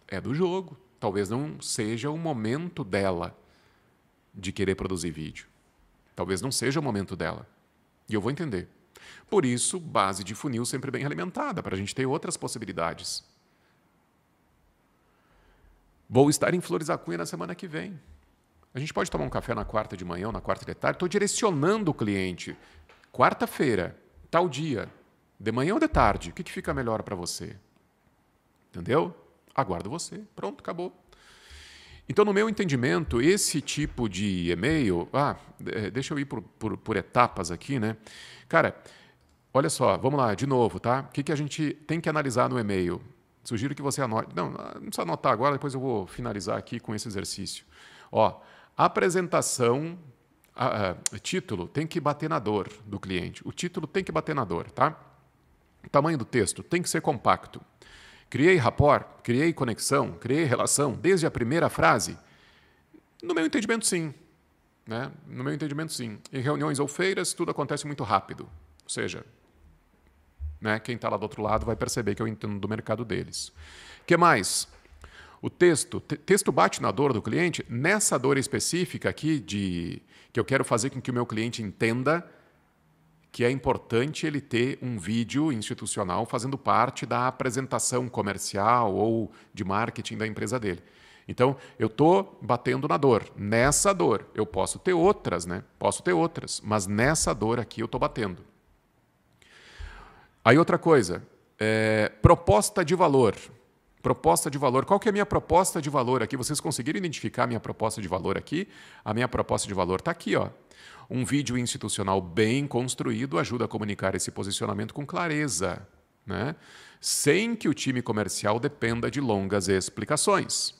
É do jogo. Talvez não seja o momento dela de querer produzir vídeo. Talvez não seja o momento dela. E eu vou entender. Por isso, base de funil sempre bem alimentada, para a gente ter outras possibilidades. Vou estar em Flores da Cunha na semana que vem. A gente pode tomar um café na quarta de manhã ou na quarta de tarde? Estou direcionando o cliente. Quarta-feira, tal dia. De manhã ou de tarde? O que fica melhor para você? Entendeu? Aguardo você. Pronto, acabou. Então, no meu entendimento, esse tipo de e-mail... deixa eu ir por etapas aqui, né? Cara, olha só, vamos lá, de novo, tá? O que a gente tem que analisar no e-mail? Sugiro que você anote. Não precisa anotar agora, depois eu vou finalizar aqui com esse exercício. Ó, apresentação... título tem que bater na dor do cliente. O título tem que bater na dor, tá? O tamanho do texto tem que ser compacto. Criei rapport, criei conexão, criei relação desde a primeira frase? No meu entendimento, sim. Né? No meu entendimento, sim. Em reuniões ou feiras, tudo acontece muito rápido. Ou seja, né, quem está lá do outro lado vai perceber que eu entendo do mercado deles. O que mais? O texto bate na dor do cliente. Nessa dor específica aqui, que eu quero fazer com que o meu cliente entenda que é importante ele ter um vídeo institucional fazendo parte da apresentação comercial ou de marketing da empresa dele. Então, eu estou batendo na dor. Nessa dor, eu posso ter outras, né? Posso ter outras, mas nessa dor aqui eu estou batendo. Aí outra coisa, proposta de valor. Proposta de valor. Qual que é a minha proposta de valor aqui? Vocês conseguiram identificar a minha proposta de valor aqui? A minha proposta de valor está aqui, ó. Um vídeo institucional bem construído ajuda a comunicar esse posicionamento com clareza, né? Sem que o time comercial dependa de longas explicações.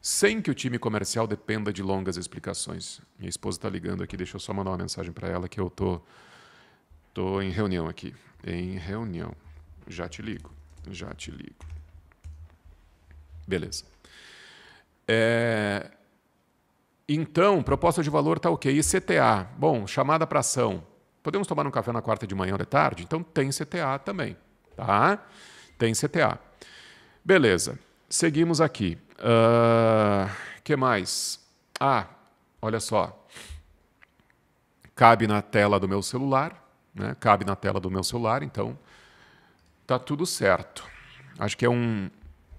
sem que o time comercial dependa de longas explicações. Minha esposa está ligando aqui, deixa eu só mandar uma mensagem para ela que eu tô em reunião aqui. Em reunião. Já te ligo. Beleza. Então, proposta de valor está ok. E CTA? Bom, chamada para ação. Podemos tomar um café na quarta de manhã ou de tarde? Então tem CTA também. Tá? Tem CTA. Beleza. Seguimos aqui. Que mais? Olha só. Cabe na tela do meu celular. Né? Cabe na tela do meu celular, então tá tudo certo. Acho que é um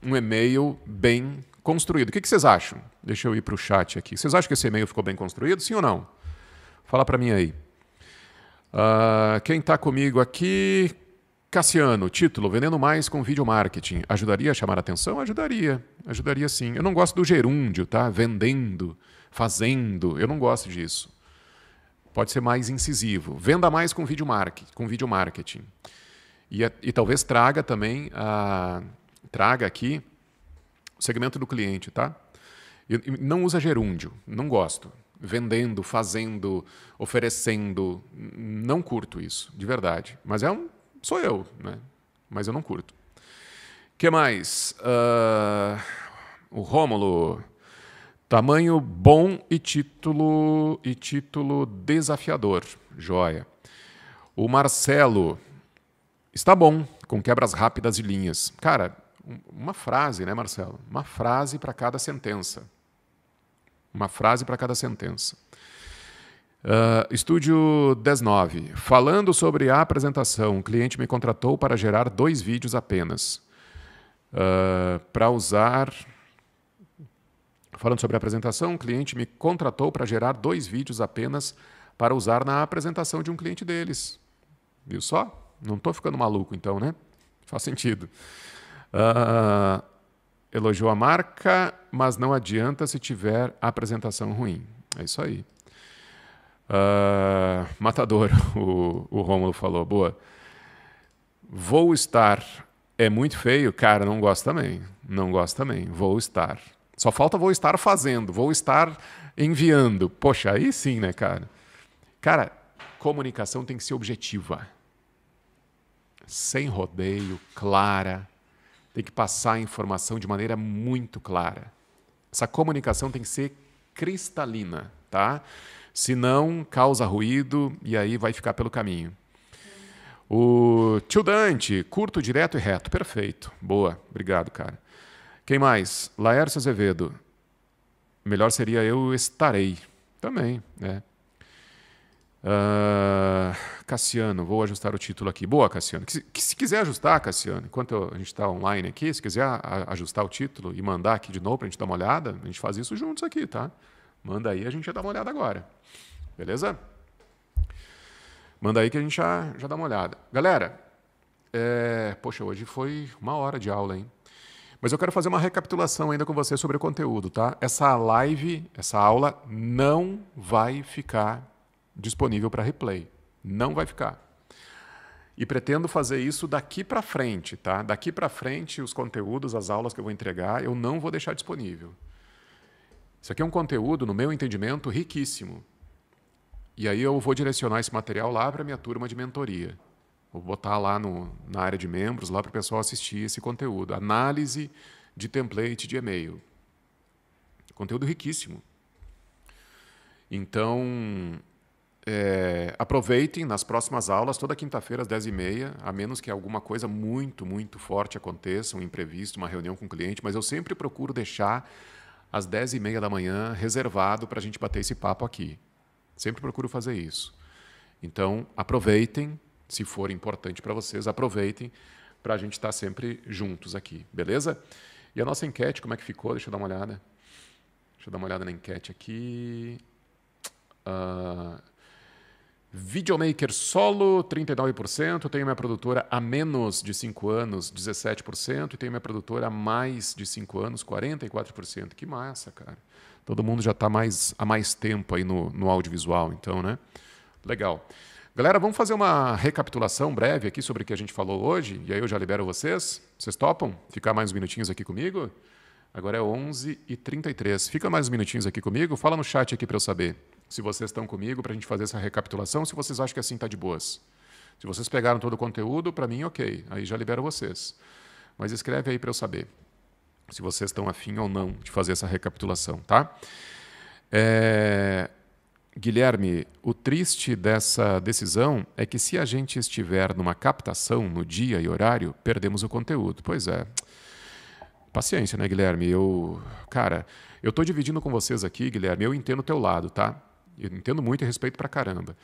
e-mail bem construído. O que vocês acham? Deixa eu ir para o chat aqui. Vocês acham que esse e-mail ficou bem construído? Sim ou não? Fala para mim aí. Quem está comigo aqui? Cassiano, título, vendendo mais com vídeo marketing. Ajudaria a chamar a atenção? Ajudaria sim. Eu não gosto do gerúndio, tá? Vendendo, fazendo. Eu não gosto disso. Pode ser mais incisivo. Venda mais com vídeo marketing. E talvez traga também, traga aqui o segmento do cliente, tá? E não usa gerúndio, não gosto. Vendendo, fazendo, oferecendo, não curto isso, de verdade. Mas sou eu, né? Mas eu não curto. O que mais? O Rômulo... Tamanho bom e título desafiador. Joia. O Marcelo. Está bom, com quebras rápidas de linhas. Cara, uma frase, né, Marcelo? Uma frase para cada sentença. Estúdio 19. Falando sobre a apresentação, o cliente me contratou para gerar 2 vídeos apenas. Para usar... Falando sobre a apresentação, o cliente me contratou para gerar 2 vídeos apenas para usar na apresentação de um cliente deles. Viu só? Não estou ficando maluco então, né? Faz sentido. Elogiou a marca, mas não adianta se tiver apresentação ruim. É isso aí. Matador, o Rômulo falou. Boa. Vou estar é muito feio? Cara, não gosto também. Vou estar. Só falta vou estar fazendo, vou estar enviando. Poxa, aí sim, né, cara? Cara, comunicação tem que ser objetiva. Sem rodeio, clara. Tem que passar a informação de maneira muito clara. Essa comunicação tem que ser cristalina, tá? Senão, causa ruído e aí vai ficar pelo caminho. O tio Dante, curto, direto e reto. Perfeito. Boa. Obrigado, cara. Quem mais? Laércio Azevedo. Melhor seria eu estarei. Também, né? Cassiano, vou ajustar o título aqui. Boa, Cassiano. Se quiser ajustar, Cassiano, enquanto a gente está online aqui, se quiser ajustar o título e mandar aqui de novo para a gente dar uma olhada, a gente faz isso juntos aqui, tá? Manda aí, a gente já dá uma olhada agora. Beleza? Manda aí que a gente já dá uma olhada. Galera, poxa, hoje foi 1 hora de aula, hein? Mas eu quero fazer uma recapitulação ainda com você sobre o conteúdo, tá? Essa live, essa aula não vai ficar disponível para replay. Não vai ficar. E pretendo fazer isso daqui para frente, tá? Daqui para frente, os conteúdos, as aulas que eu vou entregar, eu não vou deixar disponível. Isso aqui é um conteúdo, no meu entendimento, riquíssimo. E aí eu vou direcionar esse material lá para a minha turma de mentoria. Vou botar lá na área de membros, lá para o pessoal assistir esse conteúdo. Análise de template de e-mail. Conteúdo riquíssimo. Então, aproveitem nas próximas aulas, toda quinta-feira às 10h30, a menos que alguma coisa muito, muito forte aconteça, um imprevisto, uma reunião com o cliente, mas eu sempre procuro deixar às 10h30 da manhã reservado para a gente bater esse papo aqui. Sempre procuro fazer isso. Então, aproveitem. Se for importante para vocês, aproveitem para a gente estar sempre juntos aqui, beleza? E a nossa enquete, como é que ficou? Deixa eu dar uma olhada. Deixa eu dar uma olhada na enquete aqui. Videomaker solo, 39%. Tenho minha produtora há menos de 5 anos, 17%. E tenho minha produtora há mais de 5 anos, 44%. Que massa, cara. Todo mundo já está há mais tempo aí no audiovisual, então, né? Legal. Galera, vamos fazer uma recapitulação breve aqui sobre o que a gente falou hoje, e aí eu já libero vocês. Vocês topam ficar mais uns minutinhos aqui comigo? Agora é 11h33. Fica mais uns minutinhos aqui comigo. Fala no chat aqui para eu saber se vocês estão comigo para a gente fazer essa recapitulação, se vocês acham que assim está de boas. Se vocês pegaram todo o conteúdo, para mim, ok. Aí já libero vocês. Mas escreve aí para eu saber se vocês estão afim ou não de fazer essa recapitulação, tá? Guilherme, o triste dessa decisão é que se a gente estiver numa captação no dia e horário, perdemos o conteúdo. Pois é. Paciência, né, Guilherme? Eu tô dividindo com vocês aqui, Guilherme, eu entendo o teu lado, tá? Eu entendo muito e respeito pra caramba.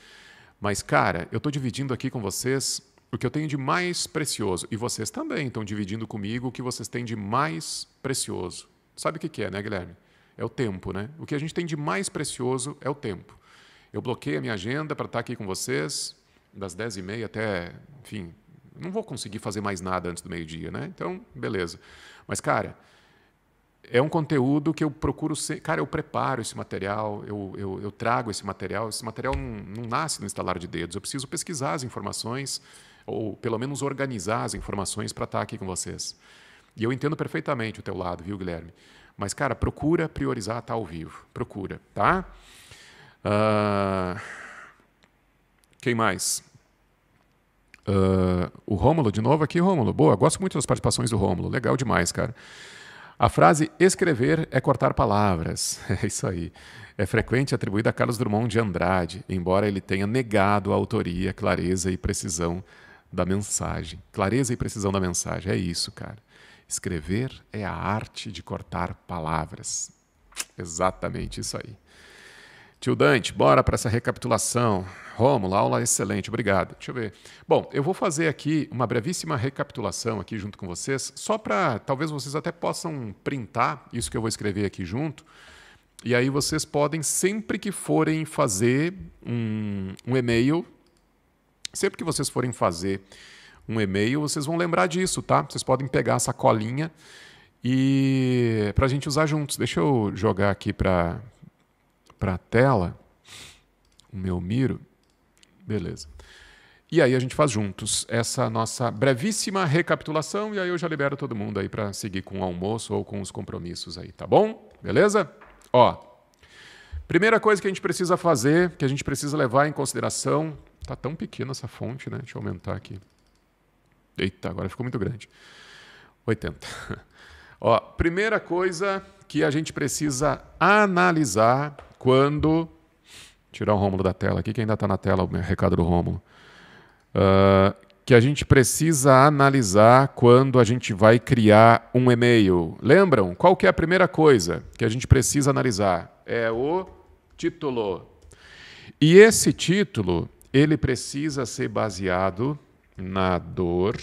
Mas, cara, eu tô dividindo aqui com vocês o que eu tenho de mais precioso. E vocês também estão dividindo comigo o que vocês têm de mais precioso. Sabe o que é, né, Guilherme? É o tempo, né? O que a gente tem de mais precioso é o tempo. Eu bloqueei a minha agenda para estar aqui com vocês, das 10h30 até, enfim, não vou conseguir fazer mais nada antes do meio-dia, né? Então, beleza. Mas, cara, é um conteúdo que eu procuro ser... Cara, eu preparo esse material, eu trago esse material não nasce no estalar de dedos. Eu preciso pesquisar as informações, ou pelo menos organizar as informações para estar aqui com vocês. E eu entendo perfeitamente o teu lado, viu, Guilherme? Mas, cara, procura priorizar estar ao vivo. Procura, tá? Quem mais? O Rômulo, de novo aqui, Rômulo. Boa, gosto muito das participações do Rômulo. Legal demais, cara. A frase escrever é cortar palavras. É isso aí. É frequente atribuída a Carlos Drummond de Andrade, embora ele tenha negado a autoria, clareza e precisão da mensagem. Clareza e precisão da mensagem. É isso, cara. Escrever é a arte de cortar palavras. Exatamente isso aí. Tio Dante, bora para essa recapitulação. Rômulo, aula excelente, obrigado. Deixa eu ver. Bom, eu vou fazer aqui uma brevíssima recapitulação aqui junto com vocês, só para talvez vocês até possam printar isso que eu vou escrever aqui junto. E aí vocês podem, sempre que forem fazer um e-mail, sempre que vocês forem fazer um e-mail, vocês vão lembrar disso, tá? Vocês podem pegar essa colinha e para a gente usar juntos. Deixa eu jogar aqui para a tela o meu Miro. Beleza. E aí a gente faz juntos essa nossa brevíssima recapitulação e aí eu já libero todo mundo aí para seguir com o almoço ou com os compromissos aí, tá bom? Beleza? Ó, primeira coisa que a gente precisa fazer, que a gente precisa levar em consideração... Tá tão pequena essa fonte, né? Deixa eu aumentar aqui. Eita, agora ficou muito grande. 80. Ó, primeira coisa que a gente precisa analisar quando... Tirar o Rômulo da tela aqui, que ainda está na tela o recado do Rômulo. Que a gente precisa analisar quando a gente vai criar um e-mail. Lembram? Qual que é a primeira coisa que a gente precisa analisar? É o título. E esse título, ele precisa ser baseado na dor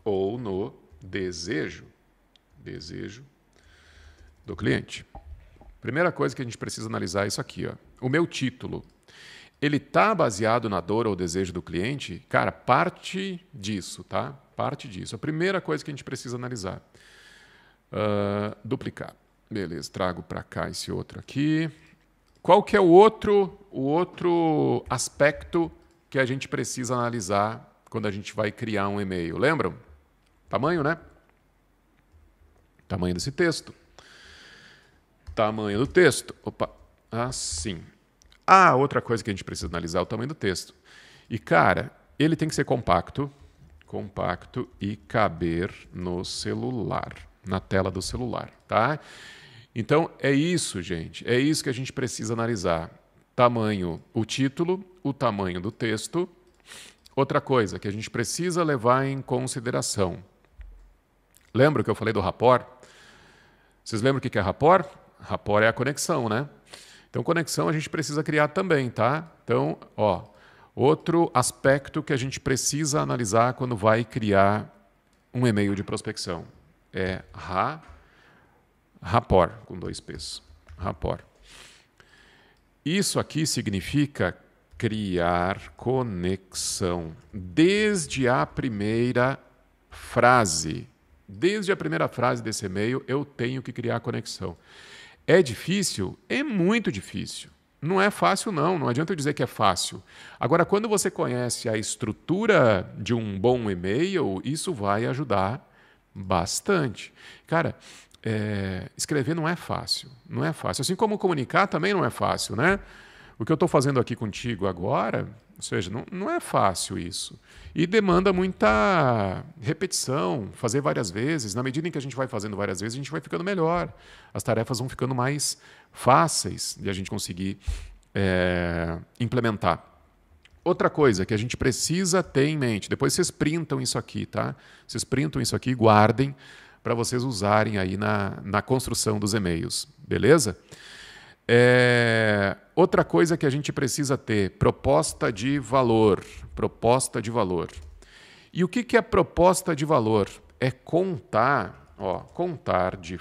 ou no desejo do cliente. Primeira coisa que a gente precisa analisar é isso aqui, ó. O meu título, ele está baseado na dor ou desejo do cliente? Cara, parte disso, tá? Parte disso. A primeira coisa que a gente precisa analisar. Duplicar. Beleza, trago para cá esse outro aqui. Qual que é o outro aspecto que a gente precisa analisar quando a gente vai criar um e-mail? Lembram? Tamanho, né? Tamanho desse texto. Tamanho do texto. Opa, assim. Outra coisa que a gente precisa analisar é o tamanho do texto. E, cara, ele tem que ser compacto e caber no celular, na tela do celular, tá? Então, é isso, gente. É isso que a gente precisa analisar. Tamanho, o título, o tamanho do texto. Outra coisa que a gente precisa levar em consideração. Lembra que eu falei do rapport? Vocês lembram o que é rapport? Rapport é a conexão, né? Então, conexão a gente precisa criar também, tá? Então, ó, outro aspecto que a gente precisa analisar quando vai criar um e-mail de prospecção é rapport, com 2 P's. Rapport. Isso aqui significa criar conexão desde a primeira frase. Desde a primeira frase desse e-mail, eu tenho que criar conexão. É difícil? É muito difícil. Não é fácil, não. Não adianta eu dizer que é fácil. Agora, quando você conhece a estrutura de um bom e-mail, isso vai ajudar Bastante. Cara, escrever não é fácil. Não é fácil. Assim como comunicar também não é fácil, né? O que eu estou fazendo aqui contigo agora, ou seja, não é fácil isso. E demanda muita repetição, fazer várias vezes. Na medida em que a gente vai fazendo várias vezes, a gente vai ficando melhor. As tarefas vão ficando mais fáceis de a gente conseguir implementar. Outra coisa que a gente precisa ter em mente, depois vocês printam isso aqui, tá? Vocês printam isso aqui e guardem para vocês usarem aí na construção dos e-mails, beleza? Outra coisa que a gente precisa ter, proposta de valor. Proposta de valor. E o que é proposta de valor? É contar de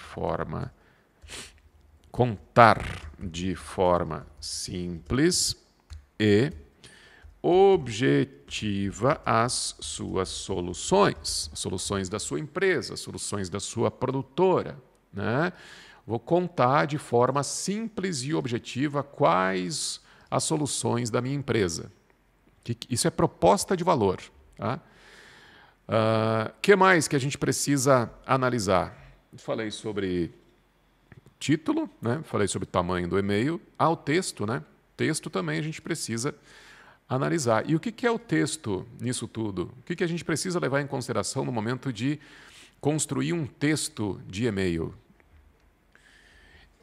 forma simples e objetiva as suas soluções, as soluções da sua empresa, as soluções da sua produtora, né? Vou contar de forma simples e objetiva quais as soluções da minha empresa. Isso é proposta de valor. Tá? Que mais que a gente precisa analisar? Falei sobre título, né? Falei sobre o tamanho do e-mail. O texto, né? Texto também a gente precisa analisar. E o que é o texto nisso tudo? O que a gente precisa levar em consideração no momento de construir um texto de e-mail?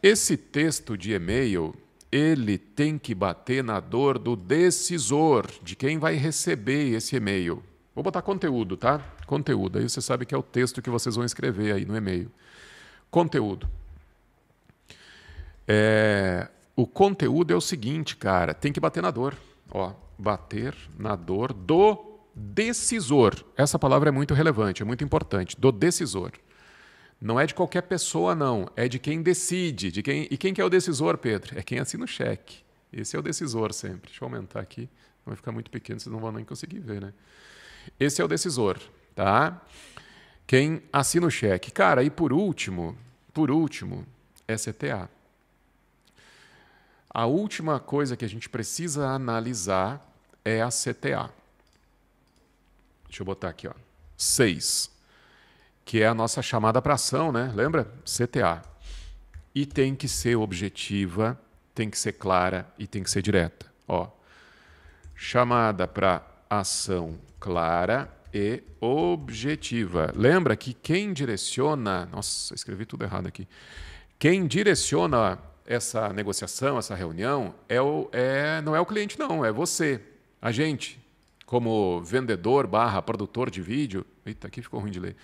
Esse texto de e-mail, ele tem que bater na dor do decisor, de quem vai receber esse e-mail. Vou botar conteúdo, tá? Conteúdo. Aí você sabe que é o texto que vocês vão escrever aí no e-mail. Conteúdo. O conteúdo é o seguinte, cara, tem que bater na dor. Bater na dor do decisor. Essa palavra é muito relevante, é muito importante. Do decisor. Não é de qualquer pessoa, não. É de quem decide. E quem que é o decisor, Pedro? É quem assina o cheque. Esse é o decisor sempre. Deixa eu aumentar aqui. Vai ficar muito pequeno, vocês não vão nem conseguir ver, né? Esse é o decisor, tá? Quem assina o cheque. Cara, e por último, é CTA. A última coisa que a gente precisa analisar é a CTA. Deixa eu botar aqui, 6. Que é a nossa chamada para ação, né? Lembra? CTA. E tem que ser objetiva, tem que ser clara e tem que ser direta. Chamada para ação clara e objetiva. Lembra que quem direciona... Nossa, escrevi tudo errado aqui. Quem direciona essa negociação, essa reunião, não é o cliente, não. É você, a gente, como vendedor / produtor de vídeo. Eita, aqui ficou ruim de ler.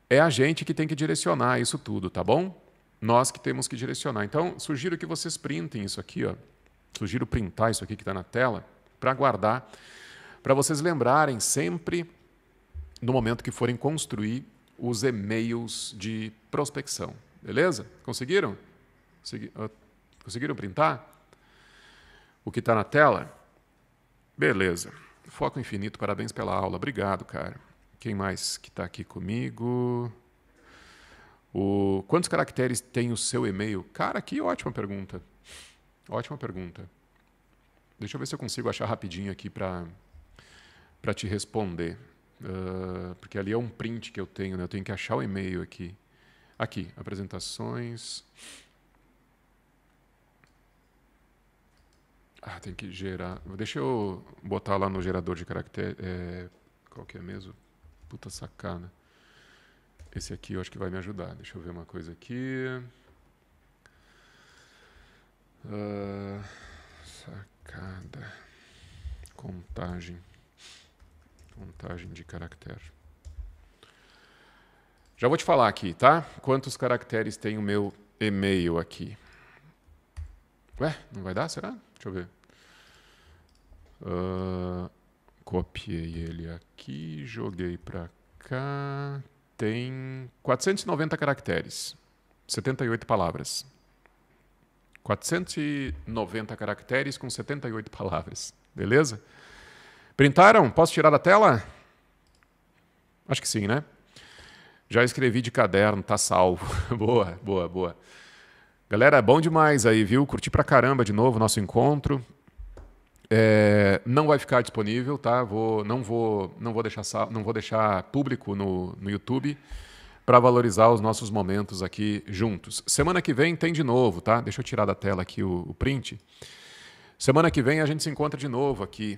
É a gente que tem que direcionar isso tudo, tá bom? Nós que temos que direcionar. Então, sugiro que vocês printem isso aqui, Sugiro printar isso aqui que está na tela para guardar, para vocês lembrarem sempre no momento que forem construir os e-mails de prospecção. Beleza? Conseguiram? Conseguiram printar o que está na tela? Beleza. Foco infinito, parabéns pela aula. Obrigado, cara. Quem mais que está aqui comigo? Quantos caracteres tem o seu e-mail? Cara, que ótima pergunta. Ótima pergunta. Deixa eu ver se eu consigo achar rapidinho aqui para te responder. Porque ali é um print que eu tenho, né? Eu tenho que achar o e-mail aqui. Aqui, apresentações. Tem que gerar. Deixa eu botar lá no gerador de caractere. Qual que é mesmo? Puta sacada. Esse aqui eu acho que vai me ajudar. Deixa eu ver uma coisa aqui. Sacada. Contagem de caractere. Já vou te falar aqui, tá? Quantos caracteres tem o meu e-mail aqui? Ué, não vai dar? Será? Deixa eu ver. Copiei ele aqui, joguei para cá. Tem 490 caracteres, 78 palavras. 490 caracteres com 78 palavras. Beleza? Printaram? Posso tirar da tela? Acho que sim, né? Já escrevi de caderno, tá salvo. Boa, boa, boa. Galera, bom demais aí, viu? Curti pra caramba de novo o nosso encontro. Não vai ficar disponível, tá? Não vou deixar público no YouTube para valorizar os nossos momentos aqui juntos. Semana que vem tem de novo, tá? Deixa eu tirar da tela aqui o print. Semana que vem a gente se encontra de novo aqui